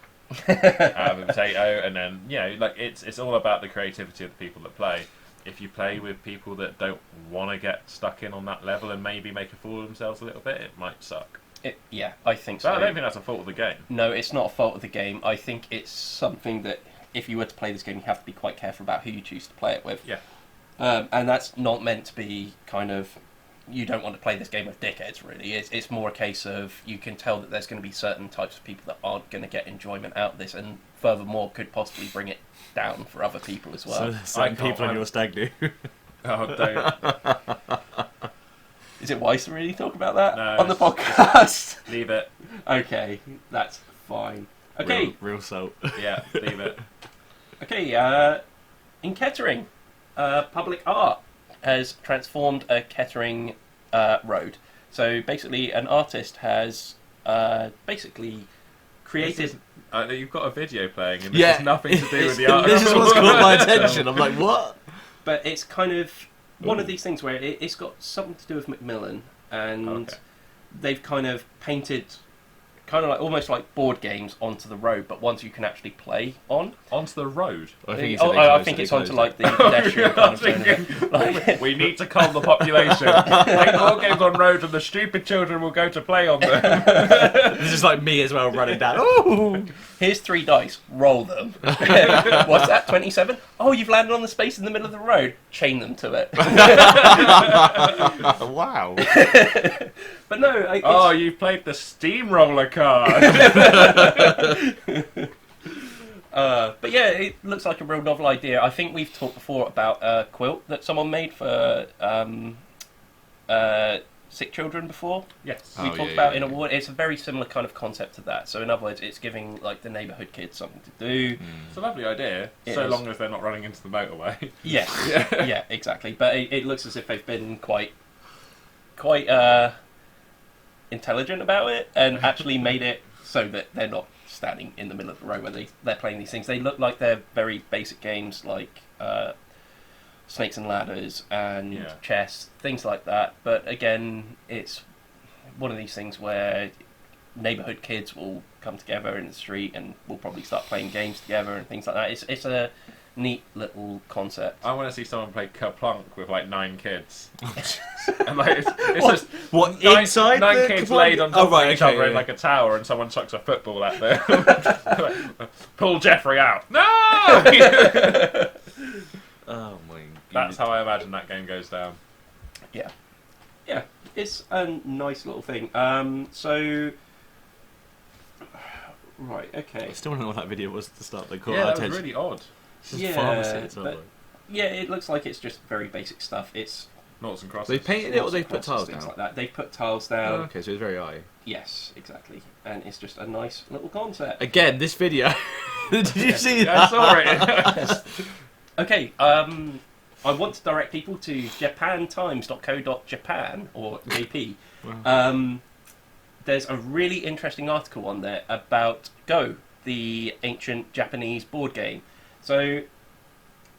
out of a potato, and then like it's all about the creativity of the people that play. If you play with people that don't want to get stuck in on that level and maybe make a fool of themselves a little bit, it might suck. Yeah, I think so. But I don't think that's a fault of the game. No, it's not a fault of the game. I think it's something that if you were to play this game, you have to be quite careful about who you choose to play it with. Yeah. And that's not meant to be kind of, you don't want to play this game with dickheads, really. It's more a case of you can tell that there's going to be certain types of people that aren't going to get enjoyment out of this, and furthermore could possibly bring it down for other people as well. So certain can't- people on your stag do. Oh, don't. Is it wise to really talk about that No, on the it's- podcast? Leave it. Okay, that's fine. Okay, Real salt. Yeah, leave it. Okay, in Kettering, public art has transformed a Kettering road. So basically, an artist has basically created. You've got a video playing, and this Yeah, has nothing to do with the it's- art. This is what's caught my attention. I'm like, what? But it's kind of one of these things where it's got something to do with Macmillan, and Okay. they've kind of painted kind of like almost like board games onto the road, but ones you can actually play on. Onto the road. I think it's onto like the pedestrian kind of zone of it. Like, We need to calm the population. Make more games on roads, and the stupid children will go to play on them. This is like me as well running down. Ooh. here's 3 dice, roll them. What's that, 27? Oh, you've landed on the space in the middle of the road. Chain them to it. Wow. But no, it's, Oh, you played the steamroller card. but yeah, it looks like a real novel idea. I think we've talked before about a quilt that someone made for sick children before. Yes. We Oh, talked yeah, about yeah, in a yeah. ward. It's a very similar kind of concept to that. So in other words, it's giving like the neighbourhood kids something to do. It's a lovely idea, It so is. long as they're not running into the motorway. Yes, yeah, exactly. But it looks as if they've been quite intelligent about it and actually made it so that they're not standing in the middle of the road when they're playing these things. They look like they're very basic games like Snakes and Ladders and chess, things like that. But again, it's one of these things where neighbourhood kids will come together in the street and will probably start playing games together and things like that. It's a neat little concept. I want to see someone play Kerplunk with like 9 kids. And like it's just What, nine, inside 9 the kids Kerplunk? laid on top Oh, right, of each okay, other in yeah. like a tower, and someone chucks a football at them. Pull Jeffrey out. No. Oh my. That's how I imagine that game goes down. Yeah, it's a nice little thing. So, right, okay. I still don't know what that video was at the start. They caught Yeah, our that was attention. really odd. It's just Yeah, pharmacy, it's not but- like- Yeah, it looks like it's just very basic stuff. It's Noughts and crosses. They painted it, or they put crosses, tiles things down. like that. They put tiles Oh, down. okay, so it's very eye. Yes, exactly, and it's just a nice little concept. Again, this video. Did you see Yeah, I that? saw it. Okay, I want to direct people to japantimes.co.japan or JP. Wow. There's a really interesting article on there about Go, the ancient Japanese board game. So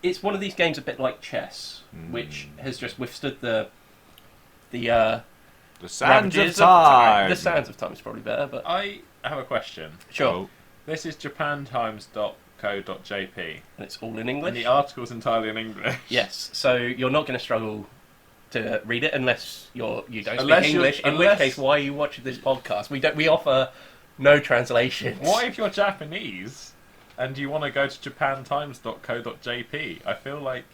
it's one of these games a bit like chess, which has just withstood the The sands of ravages time. The sands of time is probably better, but I have a question. sure. Oh. This is japantimes.co.jp, And it's all in and English. the article's entirely in English. Yes, so you're not going to struggle to read it unless you don't Unless speak you're- English. In which unless- case, why are you watching this podcast? We offer no translations. What if you're Japanese and you want to go to japantimes.co.jp? I feel like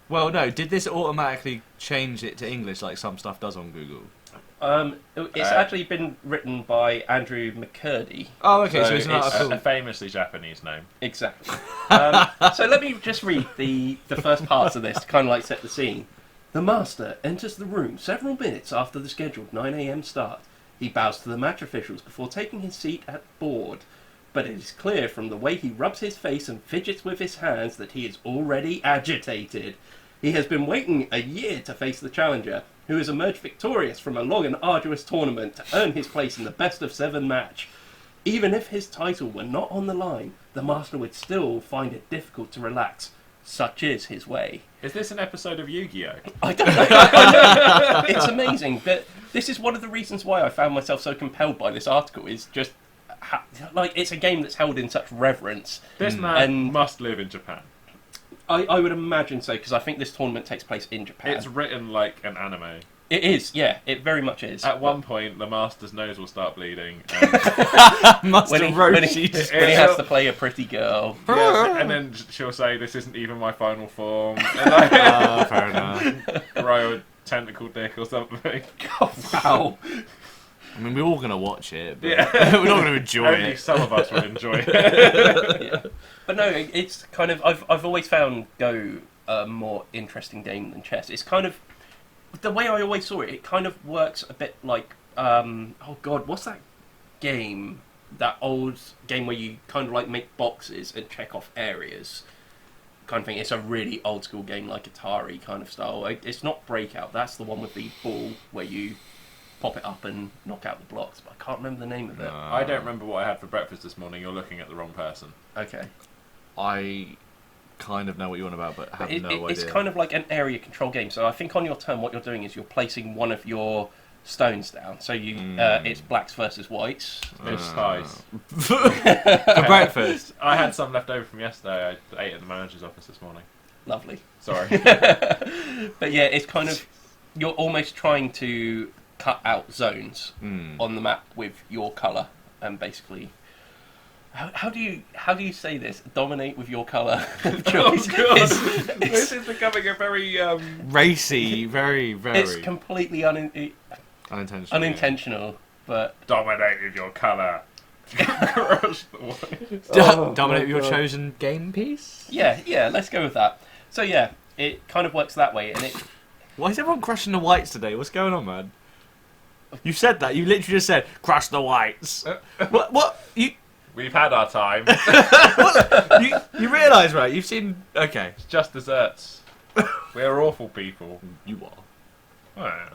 Well, no. Did this automatically change it to English like some stuff does on Google? It's actually been written by Andrew McCurdy. Oh, okay. So it's not it's a cool. a famously Japanese name. Exactly. So let me just read the first parts of this to kind of like set the scene. The master enters the room several minutes after the scheduled 9 a.m. start. He bows to the match officials before taking his seat at board. But it is clear from the way he rubs his face and fidgets with his hands that he is already agitated. He has been waiting a year to face the challenger, who has emerged victorious from a long and arduous tournament to earn his place in the best-of-7 match. Even if his title were not on the line, the master would still find it difficult to relax. Such is his way. Is this an episode of Yu-Gi-Oh? I don't know. I know. It's amazing, but this is one of the reasons why I found myself so compelled by this article. Is just like it's a game that's held in such reverence. This man And- must live in Japan. I would imagine so because I think this tournament takes place in Japan. It's written like an anime. It is, yeah, it very much is. At one point, the master's nose will start bleeding. And, Master when he Roshi. has to play a pretty girl. yeah, and then she'll say, "This isn't even my final form," and like, Fair enough. grow a tentacle dick or something. Oh, wow. I mean, we're all gonna watch it, but Yeah. we're not gonna enjoy Only it. some of us will enjoy it. Yeah. But no, it's kind of I've always found Go a more interesting game than chess. It's kind of the way I always saw it. It kind of works a bit like oh god, what's that game? That old game where you kind of like make boxes and check off areas, kind of thing. It's a really old school game like Atari kind of style. It's not Breakout. That's the one with the ball where you pop it up and knock out the blocks. But I can't remember the name of it. I don't remember what I had for breakfast this morning. You're looking at the wrong person. Okay. I kind of know what you're on about, but have no idea. It's kind of like an area control game. So I think on your turn, what you're doing is you're placing one of your stones down. So you, it's blacks versus whites. Fish pies. for breakfast. I had some left over from yesterday. I ate at the manager's office this morning. Lovely. Sorry. But yeah, it's kind of you're almost trying to cut out zones on the map with your colour and basically. How do you say this? Dominate with your colour. Oh god, this is becoming a very Racy, very, very It's completely unintentional. unintentional, but dominate with your colour. Crush the white. Dominate your chosen game piece? yeah, let's go with that. So yeah, it kind of works that way, and it. Why is everyone crushing the whites today? What's going on, man? You said that. You literally just said, crush the whites. What? We've had our time. You realise, right? You've seen... Okay. It's just desserts. We're awful people. You are.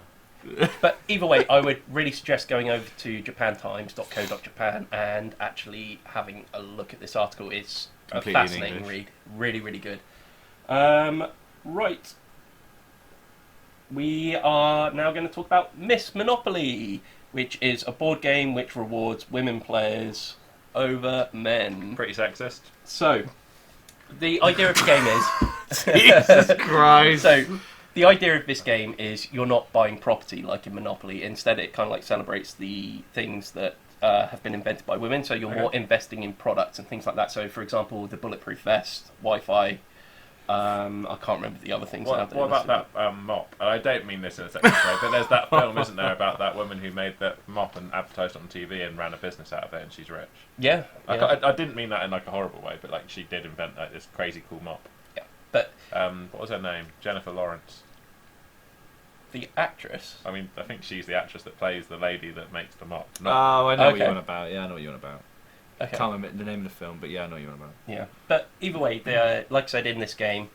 Oh. But either way, I would really suggest going over to japantimes.co.japan and actually having a look at this article. It's a Completely in fascinating English. read. Really, really good. Right. We are now going to talk about Miss Monopoly, which is a board game which rewards women players over men. Pretty sexist. So, The idea of the game is Jesus Christ. so. The idea of this game is you're not buying property like in Monopoly. Instead, it kind of like celebrates the things that have been invented by women. So you're more investing in products and things like that. So, for example, the bulletproof vest, Wi-Fi. I can't remember the other things. What about that mop? And I don't mean this in a sexual way, but there's that film, isn't there, about that woman who made that mop and advertised it on TV and ran a business out of it, and she's rich. Yeah. I didn't mean that in like a horrible way, but like she did invent like this crazy cool mop. Yeah. But what was her name? Jennifer Lawrence. the actress. I mean, I think she's the actress that plays the lady that makes the mop. Oh, I know what Okay. you're on about. Yeah, I know what you're on about. Okay. Can't remember the name of the film, but yeah, I know what you're on about. Yeah, but either way, like I said in this game,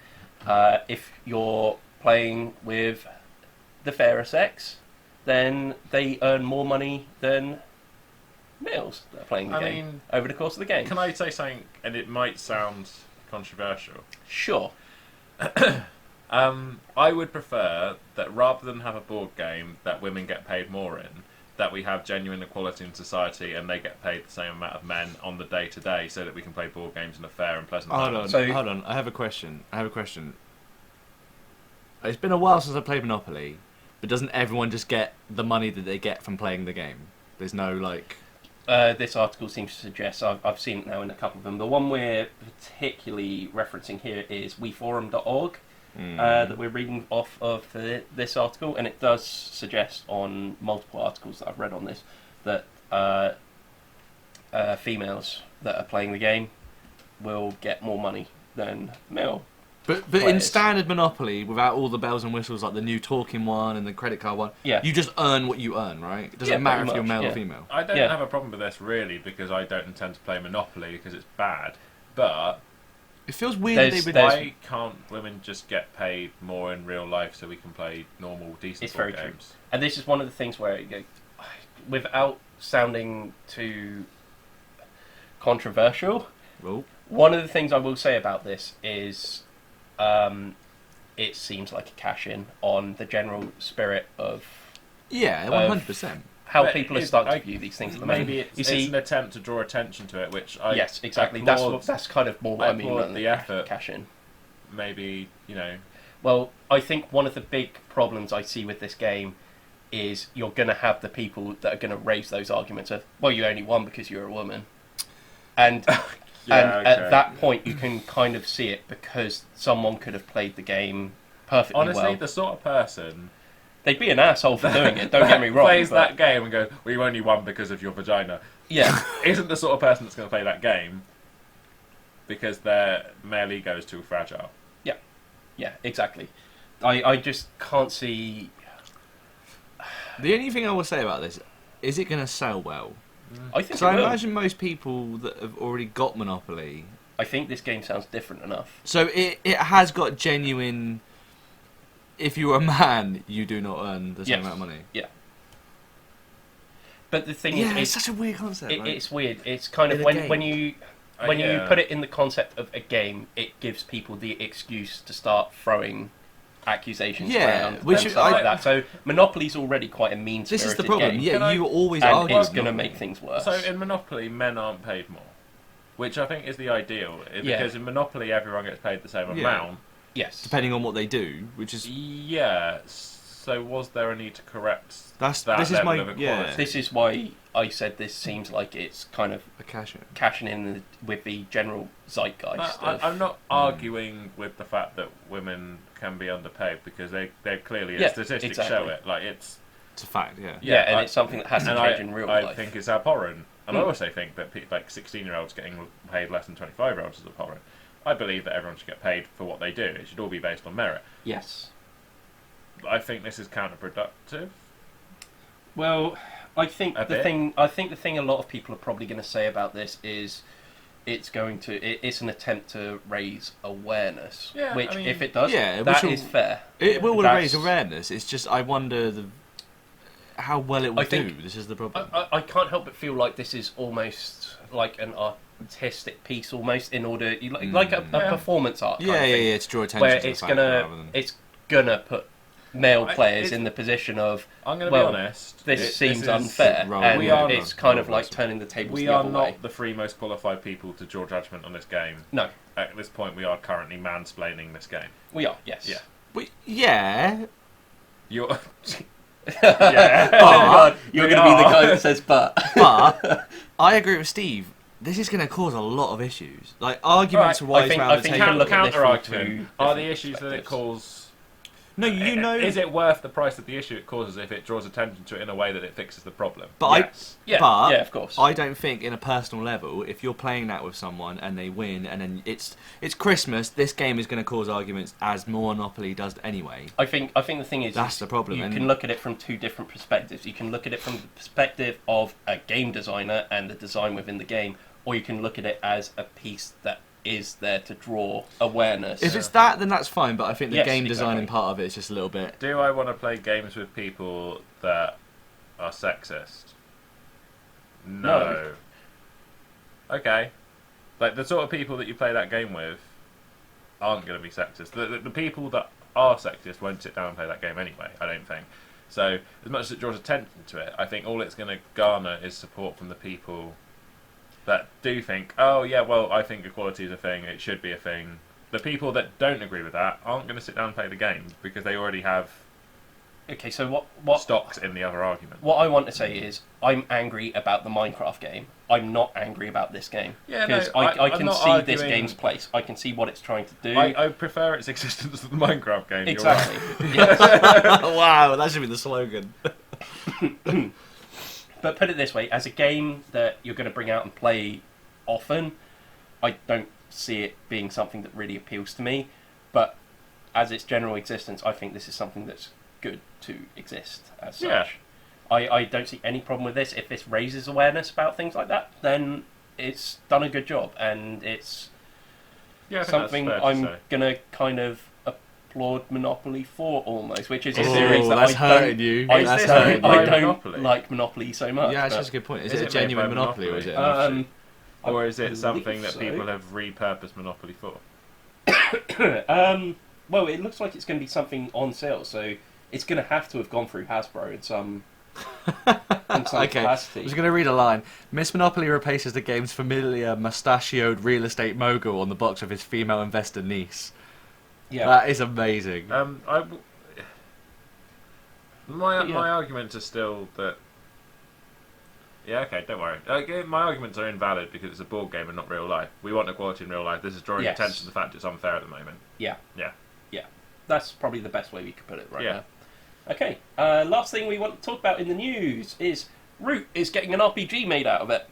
if you're playing with the fairer sex, then they earn more money than males that are playing the game over the course of the game. Can I say something, and it might sound controversial? Sure. I would prefer that rather than have a board game that women get paid more in, that we have genuine equality in society and they get paid the same amount of men on the day-to-day so that we can play board games in a fair and pleasant manner. Hold on. I have a question. It's been a while since I played Monopoly, but doesn't everyone just get the money that they get from playing the game? There's no, like... This article seems to suggest, I've seen it now in a couple of them, the one we're particularly referencing here is weforum.org. That we're reading off of this article, and it does suggest on multiple articles that I've read on this that females that are playing the game will get more money than male. But players. in standard Monopoly, without all the bells and whistles, like the new talking one and the credit card one, Yeah. you just earn what you earn, right? It doesn't Yeah, matter pretty if you're much, male yeah. or female. I don't Yeah. have a problem with this, really, because I don't intend to play Monopoly because it's bad. But It feels weird that they would... why can't women just get paid more in real life so we can play normal, decent It's board very true. games? And this is one of the things where, without sounding too controversial, Well, one of the things I will say about this is it seems like a cash-in on the general spirit of yeah, 100%. how But people are it- starting I- to view these things at the moment. Maybe it's, You it's see, an attempt to draw attention to it, which I yes, exactly. applaud. That's kind of more what I mean applaud rather the than effort. cash-in. Maybe, Well, I think one of the big problems I see with this game is you're going to have the people that are going to raise those arguments of, well, you only won because you're a woman. And Yeah, at okay. that point, you can kind of see it because someone could have played the game perfectly honestly, well. the sort of person They'd be an asshole for doing it, don't get me wrong. plays but that game and goes, well, you only won because of your vagina, yeah, isn't the sort of person that's going to play that game because their male ego is too fragile. yeah, exactly. I just can't see... The only thing I will say about this, is it going to sell well? I think So it I will. imagine most people that have already got Monopoly... I think this game sounds different enough. So it has got genuine... If you're a man, you do not earn the same Yes. amount of money. But the thing Yeah, is, it's such a weird concept, right? it's weird. It's kind of In a when game. you Yeah. when you put it in the concept of a game, it gives people the excuse to start throwing accusations Yeah, around which and stuff I- like that. So Monopoly's already quite a mean-spirited This is the problem. game, Yeah, Can I- you always and argue it's with going to Monopoly. make things worse. So in Monopoly, men aren't paid more, which I think is the ideal. Yeah. Because in Monopoly, everyone gets paid the same Yeah. amount. yes, Depending on what they do, which is... Yeah. So was there a need to correct This that is level my... of equality? Yeah, this is why I said this seems like it's kind of a cash in. cashing in with the general zeitgeist. I'm not arguing with the fact that women can be underpaid because they're clearly Yeah, statistics exactly. show it. Like it's It's a fact, yeah. yeah, and I- it's something that has to and change in real I life. think it's abhorrent, and I Mm. also think that like 16-year-olds getting paid less than 25-year-olds is abhorrent. I believe that everyone should get paid for what they do. It should all be based on merit. Yes. But I think this is counterproductive. Well, I think A the bit. thing a lot of people are probably going to say about this is it's an attempt to raise awareness. Yeah, which I mean- if it does, Yeah, which that will- is fair. It will That's- raise awareness. It's just, I wonder how well it will I think- do. This is the problem. I can't help but feel like this is almost like an artistic piece, almost in order like a Yeah. performance art. Kind yeah, of thing, to draw attention where to it's the fact gonna rather than... it's gonna put male players in the position of, I'm going to well, be honest. this seems is unfair, wrong. and We are it's not- kind of wrong. like turning the tables We the are other not way. the three most qualified people to draw judgment on this game. No, At this point, we are currently mansplaining this game. we are, yes. Yeah. Yeah. You're. Yeah. Oh, God, you're we going to be the are. guy that says but. But I agree with Steve. This is going to cause a lot of issues. Like arguments Right, wise I think- around I the think table. you can look at this counter from argument. two Are the different issues that it perspectives. causes? No, you know. Is it worth the price of the issue it causes if it draws attention to it in a way that it fixes the problem? But Yes. Yeah, But yeah, of course. I don't think, in a personal level, if you're playing that with someone and they win, and then it's Christmas, this game is going to cause arguments as Monopoly does anyway. I think the thing is That's the problem, You and- can look at it from two different perspectives. You can look at it from the perspective of a game designer and the design within the game, or you can look at it as a piece that is there to draw awareness. If it's that, then that's fine. But I think the Yes, game designing exactly. part of it is just a little bit. Do I want to play games with people that are sexist? No. Okay. Like, the sort of people that you play that game with aren't going to be sexist. The people that are sexist won't sit down and play that game anyway, I don't think. So, as much as it draws attention to it, I think all it's going to garner is support from the people that do think, oh, yeah, well, I think equality is a thing, it should be a thing. The people that don't agree with that aren't going to sit down and play the game because they already have Okay, so what stocks in the other argument. what I want to say is I'm angry about the Minecraft game. I'm not angry about this game. Yeah, because no, I I'm can not see this arguing- game's place. I can see what it's trying to do. I prefer its existence to the Minecraft game. you're exactly. right. Yes. Wow, that should be the slogan. But put it this way, as a game that you're going to bring out and play often, I don't see it being something that really appeals to me. But as its general existence, I think this is something that's good to exist as such. Yeah. I don't see any problem with this. If this raises awareness about things like that, then it's done a good job, and it's Yeah, I think something that's fair to I'm say. going to kind of applaud Monopoly for almost, which is a Is it- series that that's I hurting don't, you. I, That's this hurting a you. I made by don't Monopoly? like Monopoly so much. Yeah, but, that's a good point. Is Is it a it made genuine by monopoly or is it? Monopoly? um, Or is it something believe that so. people have repurposed Monopoly for? well, it looks like it's going to be something on sale, so it's going to have to have gone through Hasbro in some Okay, capacity. I was going to read a line. Miss Monopoly replaces the game's familiar mustachioed real estate mogul on the box of his female investor niece. Yeah, That is amazing. My Yeah. my arguments are still that. Yeah, okay, don't worry. My arguments are invalid because it's a board game and not real life. We want equality in real life. This is drawing Yes. attention to the fact it's unfair at the moment. yeah, Yeah. that's probably the best way we could put it right Yeah. now. Okay, last thing we want to talk about in the news is Root is getting an RPG made out of it.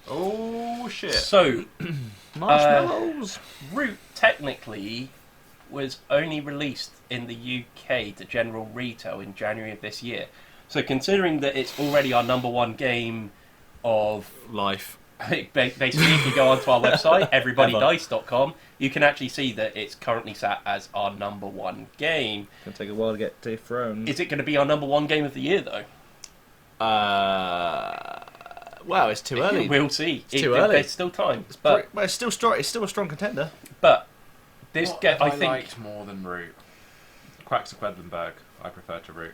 Oh shit! So, Marshmallows. Root technically was only released in the UK to general retail in January of this year. So considering that it's already our number one game of... Life. Basically, if you go onto our website, everybodydice.com, you can actually see that it's currently sat as our number one game. Gonna take a while to get dethroned. Is it going to be our number one game of the year, though? Well, it's too early. We'll see. It's too early. There's still time. But Well, it's still strong. It's still a strong contender. this What game, have I I think, liked more than Root. Quacks of Quedlinburg. I prefer to Root.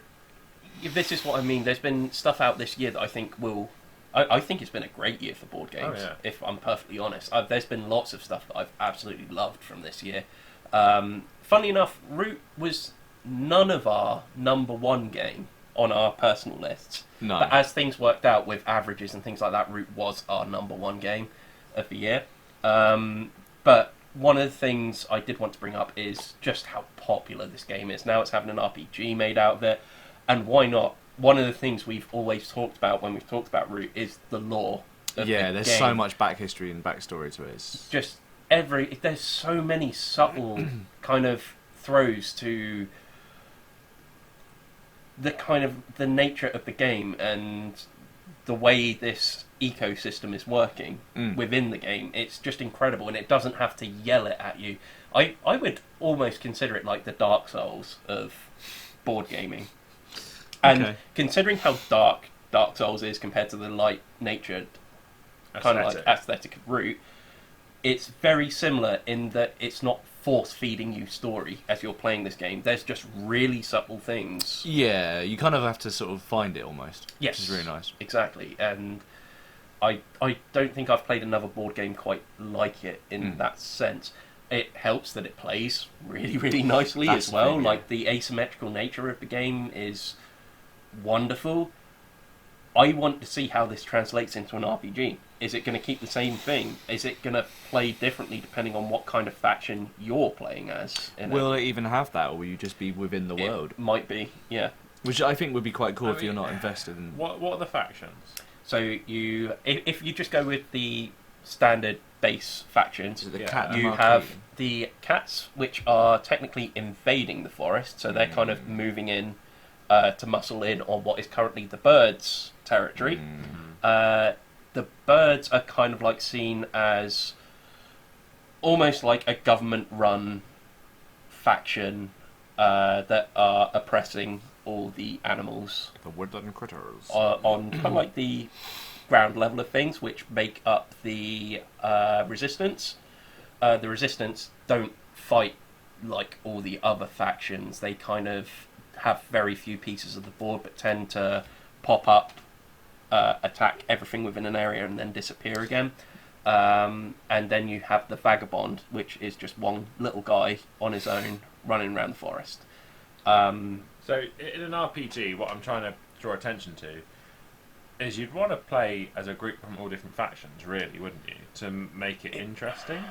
this is what I mean. There's been stuff out this year that I think will... I think it's been a great year for board games, Oh, yeah. if I'm perfectly honest. There's been lots of stuff that I've absolutely loved from this year. Funnily enough, Root was none of our number one game on our personal lists. No. But as things worked out with averages and things like that, Root was our number one game of the year. But one of the things I did want to bring up is just how popular this game is. Now it's having an RPG made out of it, and why not? One of the things we've always talked about when we've talked about Root is the lore of Yeah, the there's game. so much back history and backstory to it. Just there's so many subtle kind of throws to the nature of the game and the way this ecosystem is working within the game. It's just incredible, and it doesn't have to yell it at you. I would almost consider it like the Dark Souls of board gaming. And Okay. considering how dark Dark Souls is compared to the light-natured kind of like aesthetic of Root, it's very similar in that it's not force feeding you story as you're playing this game. There's just really subtle things. Yeah, you kind of have to sort of find it almost. Yes, Which is really nice. Exactly, and I don't think I've played another board game quite like it in that sense. It helps that it plays really, really nicely That's as well. the thing, yeah. Like, the asymmetrical nature of the game is wonderful. I want to see how this translates into an RPG. Is it going to keep the same thing? Is it going to play differently depending on what kind of faction you're playing as? Will it even have that, or will you just be within the world? It might be, yeah. Which I think would be quite cool I if you're mean, not invested in... What are the factions? So if you just go with the standard base factions, Is it the Yeah. cat and the you marquee? have the cats, which are technically invading the forest, so they're kind of moving in to muscle in on what is currently the birds' territory. The birds are kind of like seen as almost like a government-run faction that are oppressing all the animals The woodland critters. on kind of like the ground level of things, which make up the resistance. The resistance don't fight like all the other factions. They kind of have very few pieces of the board, but tend to pop up, attack everything within an area, and then disappear again. And then you have the vagabond, which is just one little guy on his own running around the forest. So in an RPG, what I'm trying to draw attention to is you'd want to play as a group from all different factions, really, wouldn't you, to make it interesting?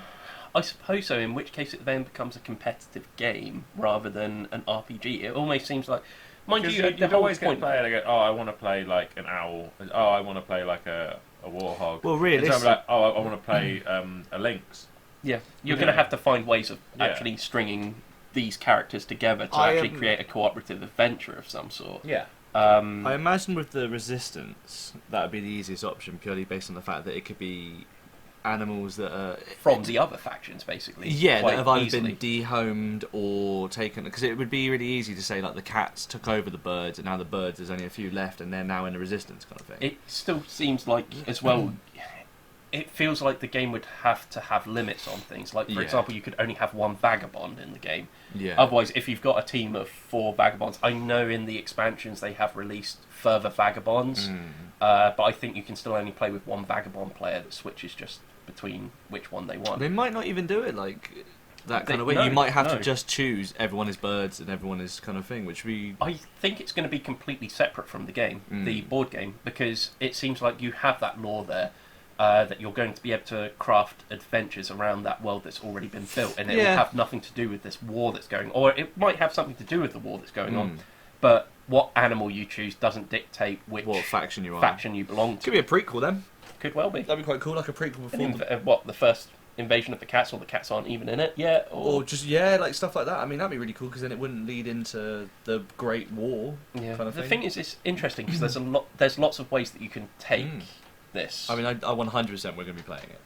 I suppose so, in which case it then becomes a competitive game rather than an RPG. It almost seems like... Mind you, You'd the whole always get a point... player that go, oh, I want to play like an owl. Oh, I want to play like a warhog. Well, And realistically... so I'm like, oh, I want to play a lynx. Yeah, you're Yeah. going to have to find ways of Yeah. actually stringing these characters together to I actually am- create a cooperative adventure of some sort. Yeah. I imagine with the resistance, that would be the easiest option, purely based on the fact that it could be animals that are... From the other factions, basically. Yeah, quite that have either easily. been dehomed or taken... Because it would be really easy to say, like, the cats took over the birds, and now the birds, there's only a few left, and they're now in the resistance kind of thing. It still seems like, as well, it feels like the game would have to have limits on things. Like, for Yeah. example, you could only have one vagabond in the game. Yeah. Otherwise, if you've got a team of 4 vagabonds, I know in the expansions they have released further vagabonds, but I think you can still only play with one vagabond player that switches just between which one they want. They might not even do it like that kind They- of way. no, You might have no. to just choose everyone is birds and everyone is kind of thing, which we... I think it's going to be completely separate from the game, the board game, because it seems like you have that lore there, that you're going to be able to craft adventures around that world that's already been built, and it will Yeah. have nothing to do with this war that's going on, or it might have something to do with the war that's going on, but what animal you choose doesn't dictate which What faction you are. faction you belong to. Could be a prequel then. Could well be. That'd be quite cool, like a prequel before... What, the first invasion of the cats, or the cats aren't even in it yet? Or just, yeah, like stuff like that. I mean, that'd be really cool, because then it wouldn't lead into the Great War Yeah. kind of The thing. thing is, it's interesting because there's lots of ways that you can take this. I mean, I 100% we're going to be playing it.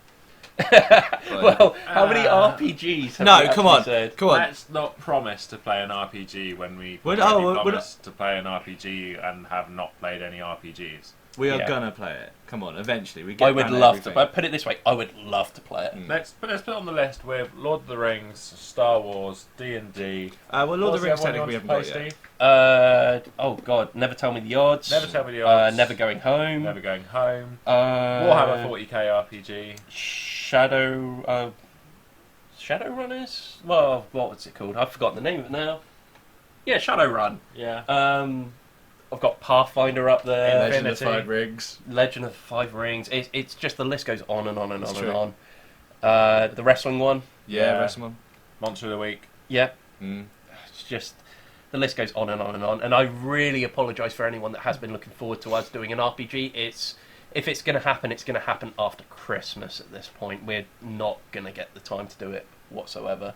Well, how many RPGs have No, you come actually on. said? Come on. Let's not promise to play an RPG when we Would- already would- promised to play an RPG and have not played any RPGs. We are Yeah. going to play it. Come on, eventually. We get I would around love everything. to. But put it this way, I would love to play it. Let's put it on the list with Lord of the Rings, Star Wars, D&D. Well, Lord of What's the Rings other one technically we you haven't want got to yet. play, Steve? Oh God, Never Tell Me the Odds. Never Tell Me the Odds. Never Going Home. Never Going Home. Warhammer Warhammer 40k RPG. Shadowrunners. Well, what was it called? I've forgotten the name of it now. Yeah, Shadowrun. Yeah. I've got Pathfinder up there. Legend of Infinity. Five Rings. Legend of the Five Rings. It's just the list goes on and on and It's on true. and on. The wrestling one. Yeah, Yeah. Wrestlemon. Monster of the Week. Yeah. Mm. It's just the list goes on and on and on. And I really apologise for anyone that has been looking forward to us doing an RPG. If it's going to happen, it's going to happen after Christmas. At this point, we're not going to get the time to do it whatsoever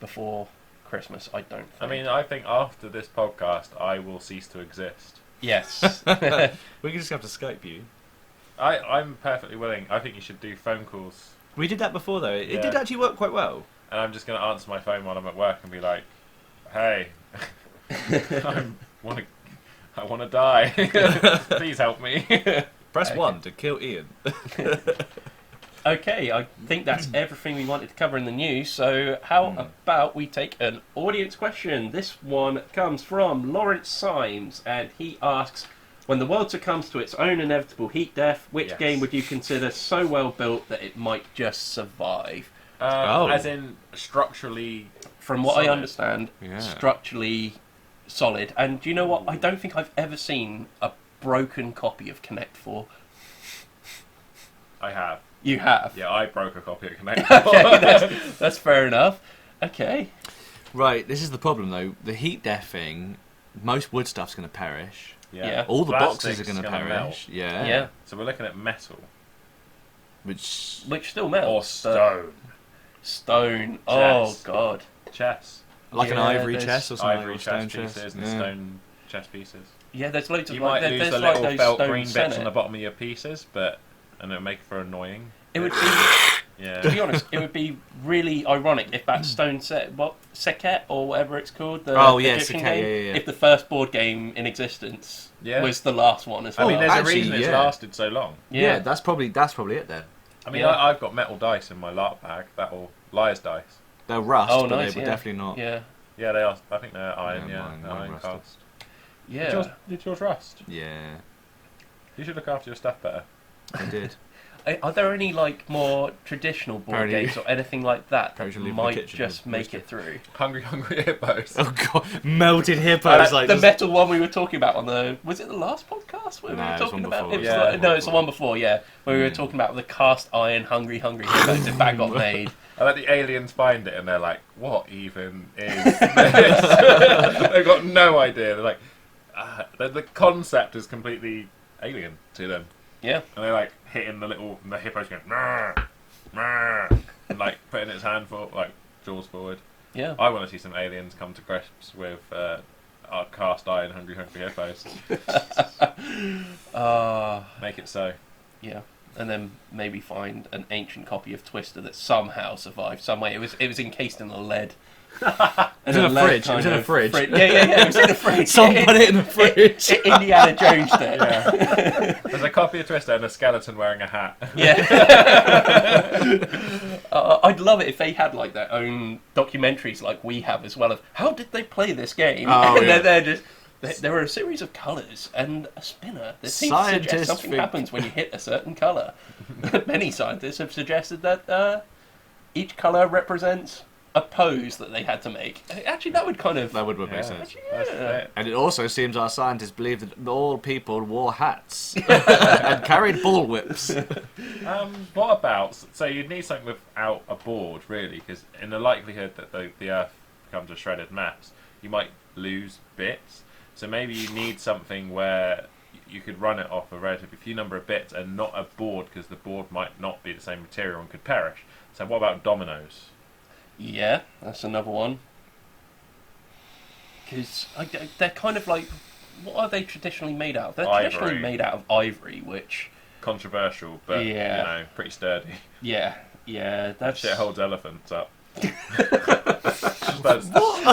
before Christmas. I don't. Think. I mean, I think after this podcast, I will cease to exist. yes. We can just have to Skype you. I'm perfectly willing. I think you should do phone calls. We did that before, though. It Yeah. did actually work quite well. And I'm just going to answer my phone while I'm at work and be like, hey, I want to die. Please help me. Press Okay. 1 to kill Ian. Okay, I think that's everything we wanted to cover in the news. So how about we take an audience question? This one comes from Lawrence Symes, and he asks, when the world succumbs to its own inevitable heat death, which game would you consider so well built that it might just survive? As in structurally. From what solid. I understand, Yeah. structurally solid. And do you know what? I don't think I've ever seen a broken copy of Connect 4. I have. You have? Yeah, I broke a copy of Connect. Okay, that's fair enough. Okay. Right, this is the problem though. The heat death thing, most wood stuff's going to perish. Yeah. All the boxes Plastic's are going to gonna perish. melt. Yeah. Yeah. So we're looking at metal Which Which still or melts. stone. Stone. Oh, Chess. God. Chess. like an Yeah, ivory there's chest or something, Ivory or stone chess chest. pieces and Yeah. stone chess pieces. Yeah, there's loads of You like, might lose there's the like little those felt stone green bits Senate. on the bottom of your pieces, but and it'll make for annoying. It would be, Yeah. to be honest, it would be really ironic if that stone set, Seket or whatever it's called, the Oh, yeah, Egyptian Seket, game, yeah. if the first board game in existence Yeah. was the last one as I well. mean, there's actually, a reason it's yeah. lasted so long. Yeah, that's probably it then. I mean, Yeah. I've got metal dice in my LARP bag. Liar's dice. They're rust, Oh, but nice, they were yeah. definitely not. Yeah, Yeah, they are. I think they're iron. Yeah, Yeah, mine they're iron rusted. cast. yeah. Did yours rust? Yeah, You should look after your stuff better. I did. Are there any like more traditional board Apparently- games or anything like that Apparently that leave in the might kitchen just with make whiskey. it through? Hungry hippos. Oh god, melted hippos like the just- metal one we were talking about on was it the last podcast where No, we it were was talking one about? before. It was Yeah. like, no, it's the one before. Yeah, where we were talking about the cast iron hungry hippos if that got made. I bet the aliens find it and they're like, "What even is this?" They've got no idea. They're like, the concept is completely alien to them, Yeah, and they're like hitting the hippos going, "Meh, meh," and like putting its hand like jaws forward. yeah. I want to see some aliens come to grips with our cast iron hungry hippos. Make it so. Yeah, and then maybe find an ancient copy of Twister that somehow survived some way. It was encased in a lead. It was in a fridge. It was in a fridge. Yeah. It was in a fridge. Someone put it in the fridge. Indiana Jones there. Yeah. There's a copy of Twister and a skeleton wearing a hat. Yeah. I'd love it if they had like their own documentaries like we have as well of how did they play this game. Oh, and yeah. they're just there are a series of colours and a spinner that seems to suggest Scientists something think- happens when you hit a certain colour. Many scientists have suggested that each colour represents a pose that they had to make. Actually, that would kind of... That would make Yeah. sense. That's Yeah. it. And it also seems our scientists believe that all people wore hats and carried ball whips. What about? So you'd need something without a board, really, because in the likelihood that the Earth becomes a shredded mass, you might lose bits. So maybe you need something where you could run it off a relatively few number of bits and not a board, because the board might not be the same material and could perish. So what about dominoes? Yeah, that's another one. Because they're kind of like... What are they traditionally made out of? They're traditionally Ivory. made out of ivory, which... Controversial, but Yeah. pretty sturdy. Yeah, That that's... shit holds elephants up. That's strong.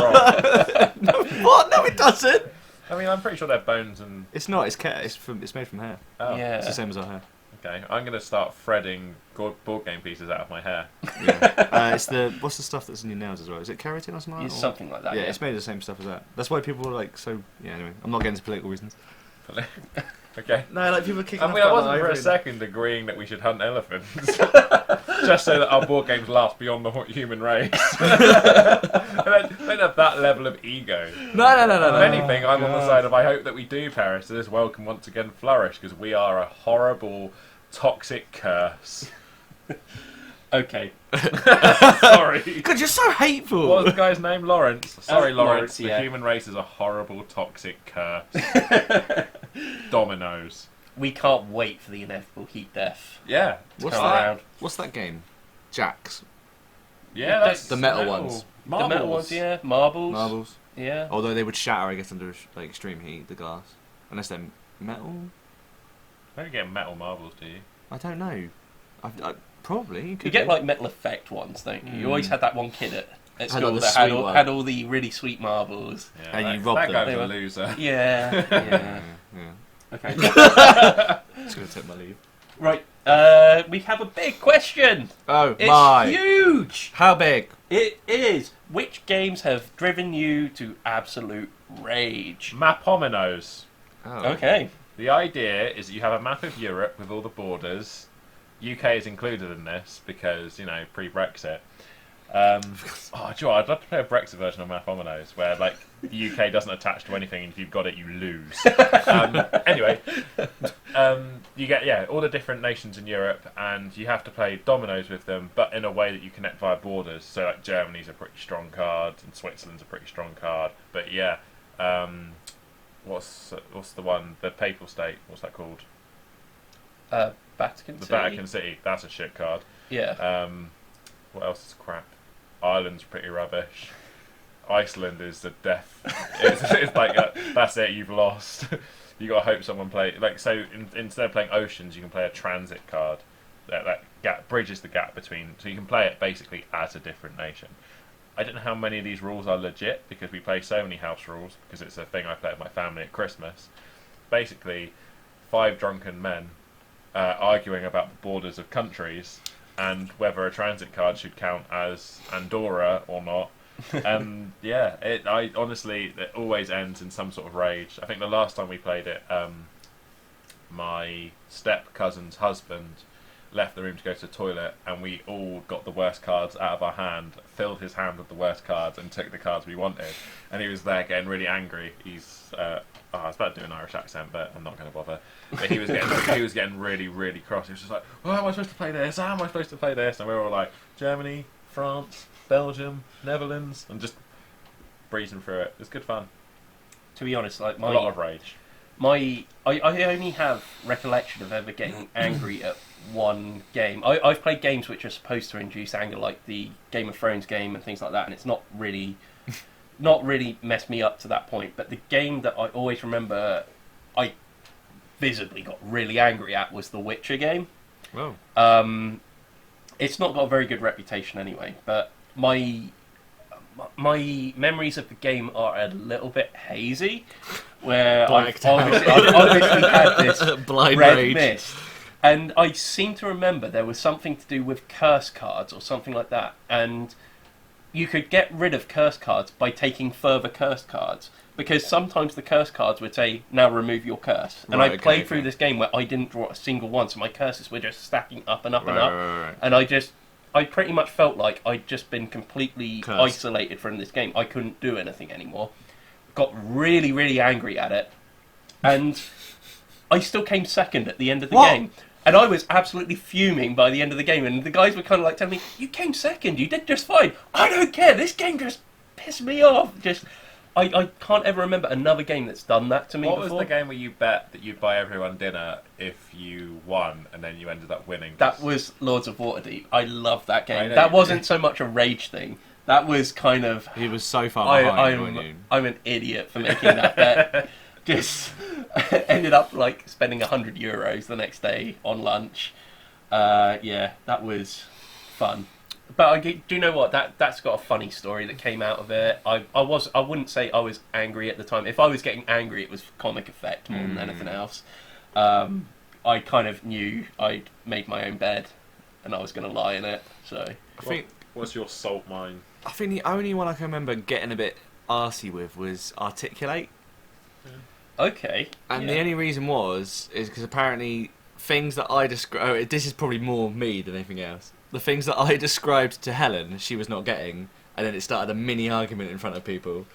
What? No, it doesn't. I mean, I'm pretty sure they're bones and. It's not. It's cat. It's made from hair. Oh, Yeah. It's the same as our hair. okay. I'm gonna start threading board game pieces out of my hair. Yeah. It's what's the stuff that's in your nails as well? Is it keratin or something? It's Or- something like that, Yeah, yeah. it's made of the same stuff as that. That's why people are like so. Yeah. Anyway, I'm not getting into political reasons. Okay. No, like people are kicking. I mean, I wasn't for a second agreeing that we should hunt elephants, just so that our board games last beyond the human race. I don't have that level of ego. No. If anything, I'm on the side of I hope that we do perish, so this world can once again flourish, because we are a horrible, toxic curse. Okay. Sorry. Because you're so hateful. What was the guy's name? Lawrence. Sorry, Lawrence, Lawrence. yeah. The human race is a horrible, toxic curse. Dominoes. We can't wait for the inevitable heat death. Yeah. What's come that? around. What's that game? Jacks. Yeah, that's The metal ones. Marbles. The metal ones, yeah. Marbles. Marbles. Yeah. Although they would shatter, I guess, under like extreme heat. The glass. Unless they're metal. I don't get metal marbles, do you? I don't know. Probably. You get like metal effect ones, don't you? You always had that one kid at Had school all the that had sweet all, one. had all the really sweet marbles. Yeah, And that, you rob that them. guy's They a were- loser. Yeah. Yeah. Yeah. Okay. Just gonna take my leave. Right. We have a big question. Oh It's my! huge. How big? It is. Which games have driven you to absolute rage? Mapominos. Oh. Okay. The idea is that you have a map of Europe with all the borders. UK is included in this because, pre-Brexit. Do you know what? I'd love to play a Brexit version of Mapominos where, like, the UK doesn't attach to anything and if you've got it, you lose. Anyway, you get, all the different nations in Europe and you have to play dominoes with them, but in a way that you connect via borders. So, like, Germany's a pretty strong card and Switzerland's a pretty strong card. But, what's the one? The Papal State. What's that called? Vatican The City. Vatican City. That's a shit card. Yeah. What else is crap? Ireland's pretty rubbish. Iceland is the death. It's like that's it. You've lost. You got to hope someone play instead of playing oceans, you can play a transit card. That gap bridges the gap between. So you can play it basically as a different nation. I don't know how many of these rules are legit because we play so many house rules because it's a thing I play with my family at Christmas. Basically, 5 drunken men arguing about the borders of countries and whether a transit card should count as Andorra or not. It always ends in some sort of rage. I think the last time we played it, my step cousin's husband left the room to go to the toilet, and we all got the worst cards out of our hand, filled his hand with the worst cards, and took the cards we wanted. And he was there getting really angry. I was about to do an Irish accent, but I'm not going to bother. But he was getting really, really cross. He was just like, "Oh, how am I supposed to play this? How am I supposed to play this?" And we were all like, Germany, France, Belgium, Netherlands, and just breezing through it. It was good fun. To be honest, like A lot of rage. I only have recollection of ever getting angry at one game. I've played games which are supposed to induce anger, like the Game of Thrones game and things like that, and it's not really messed me up to that point. But the game that I always remember I visibly got really angry at was the Witcher game. Oh. It's not got a very good reputation anyway, but my memories of the game are a little bit hazy, where I've obviously had this Blind red rage. mist. And I seem to remember there was something to do with curse cards or something like that, and you could get rid of curse cards by taking further curse cards, because sometimes the curse cards would say, now remove your curse. And I played through this game where I didn't draw a single one, so my curses were just stacking up and up and up. Right. And I pretty much felt like I'd just been completely Cursed. isolated from this game. I couldn't do anything anymore. Got really, really angry at it. And I still came second at the end of the game. And I was absolutely fuming by the end of the game. And the guys were kind of like telling me, you came second, you did just fine. I don't care, this game just pissed me off. I can't ever remember another game that's done that to me before. What was the game where you bet that you'd buy everyone dinner if you won, and then you ended up winning? That was Lords of Waterdeep. I love that game. That wasn't so much a rage thing. That was kind of... He was so far behind, weren't you? I'm an idiot for making that bet. Just ended up like spending €100 the next day on lunch. That was fun. But do you know what? That's got a funny story that came out of it. I wouldn't say I was angry at the time. If I was getting angry, it was comic effect more than anything else. I kind of knew I'd made my own bed and I was going to lie in it. So I think what's your salt mine? I think the only one I can remember getting a bit arsey with was Articulate. okay, And the only reason is because apparently things that I described... this is probably more me than anything else. The things that I described to Helen, she was not getting, and then it started a mini argument in front of people.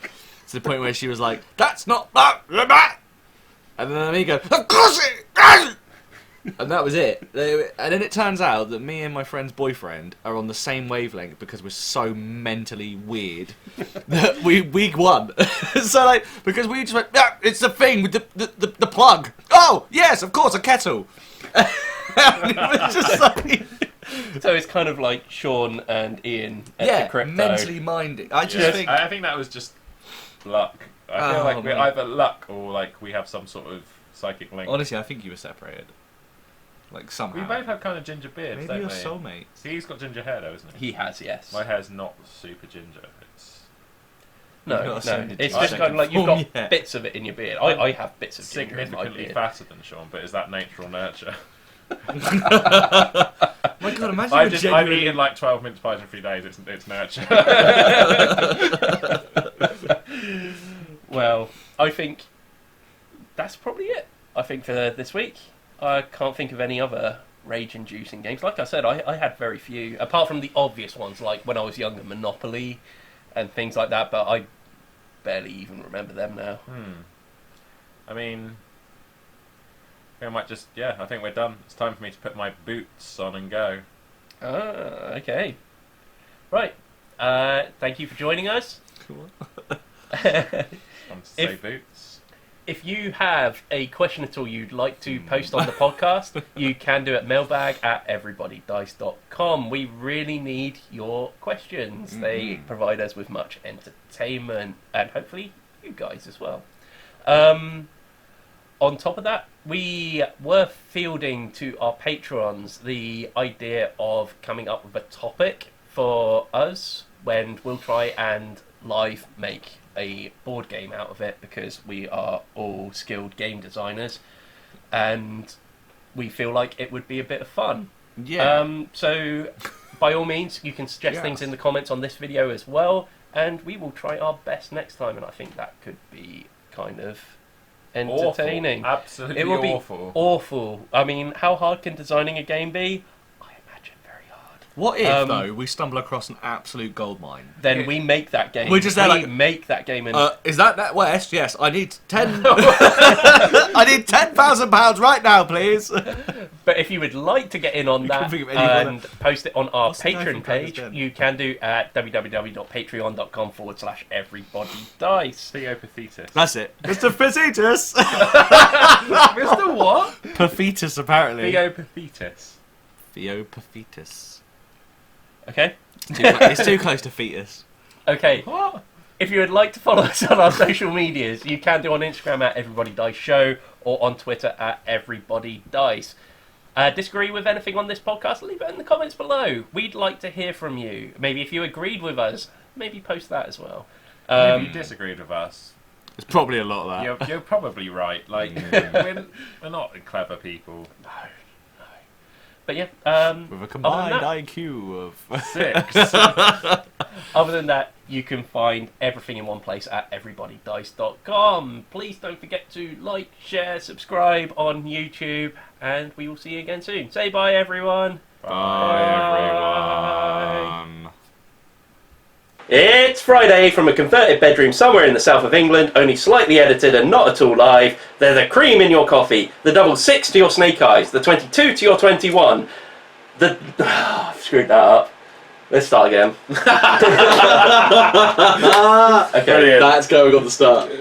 To the point where she was like, "That's not that!" And then me go, "Of course it is!" And that was it. And then it turns out that me and my friend's boyfriend are on the same wavelength because we're so mentally weird that we won. So because we just went, "Yeah, it's the thing with the plug." Oh yes, of course, a kettle. And it was just like... So it's kind of like Sean and Ian at the crypto. Mentally minded. I think that was just luck. I feel like we're either luck or like we have some sort of psychic link. Honestly, I think you were separated. Like somehow. We both have kind of ginger beards, Maybe don't you're we? soulmates. He's got ginger hair though, isn't he? He has, yes. My hair's not super ginger. It's No. It's I just kind of like you've got yeah. bits of it in your beard. I have bits of ginger in my significantly beard. fatter than Sean, but is that nature or nurture? My God, imagine I've you're genuinely... eaten like 12 mince pies in 3 days. It's nurture. Well, I think that's probably it. I think for this week, I can't think of any other rage-inducing games. Like I said, I had very few, apart from the obvious ones, like when I was younger, Monopoly and things like that. But I barely even remember them now. I mean, I might just, I think we're done. It's time for me to put my boots on and go. Ah, okay. Right. Thank you for joining us. Cool. Time to say boots. If you have a question at all you'd like to post on the podcast, you can do it mailbag@everybodydice.com. We really need your questions. They provide us with much entertainment and hopefully you guys as well. On top of that, we were fielding to our patrons the idea of coming up with a topic for us when we'll try and live make a board game out of it, because we are all skilled game designers and we feel like it would be a bit of fun. So by all means you can suggest things in the comments on this video as well, and we will try our best next time, and I think that could be kind of entertaining. Awful. Absolutely it will awful. be awful. I mean, how hard can designing a game be? I imagine very hard. What if, though, we stumble across an absolute goldmine? Then we make that game. We're just there like, make that game. And is that West? Yes, I need 10. I need £10,000 right now, please. But if you would like to get in on that and post it on our Patreon page, you can do at www.patreon.com/everybodydice. Theo Pathetus. That's it. Mr. Pathetus. Mr. What? Pathetus, apparently. Theo Pathetus. Theo Pathetus. Okay. It's too close to fetus. Okay. What? If you would like to follow us on our social medias, you can do on Instagram at EverybodyDiceShow or on Twitter at EverybodyDice. Disagree with anything on this podcast? Leave it in the comments below. We'd like to hear from you. Maybe if you agreed with us, maybe post that as well. If you disagreed with us, There's probably a lot of that. you're probably right. Like, we're not clever people. No. But yeah, With a combined IQ of 6. other than that, you can find everything in one place at everybodydice.com. Please don't forget to like, share, subscribe on YouTube, and we will see you again soon. Say bye, everyone. Bye, everyone. It's Friday from a converted bedroom somewhere in the south of England, only slightly edited and not at all live. They're the cream in your coffee, the double 6 to your snake eyes, the 22 to your 21. I've screwed that up. Let's start again. Okay. That's going on the start.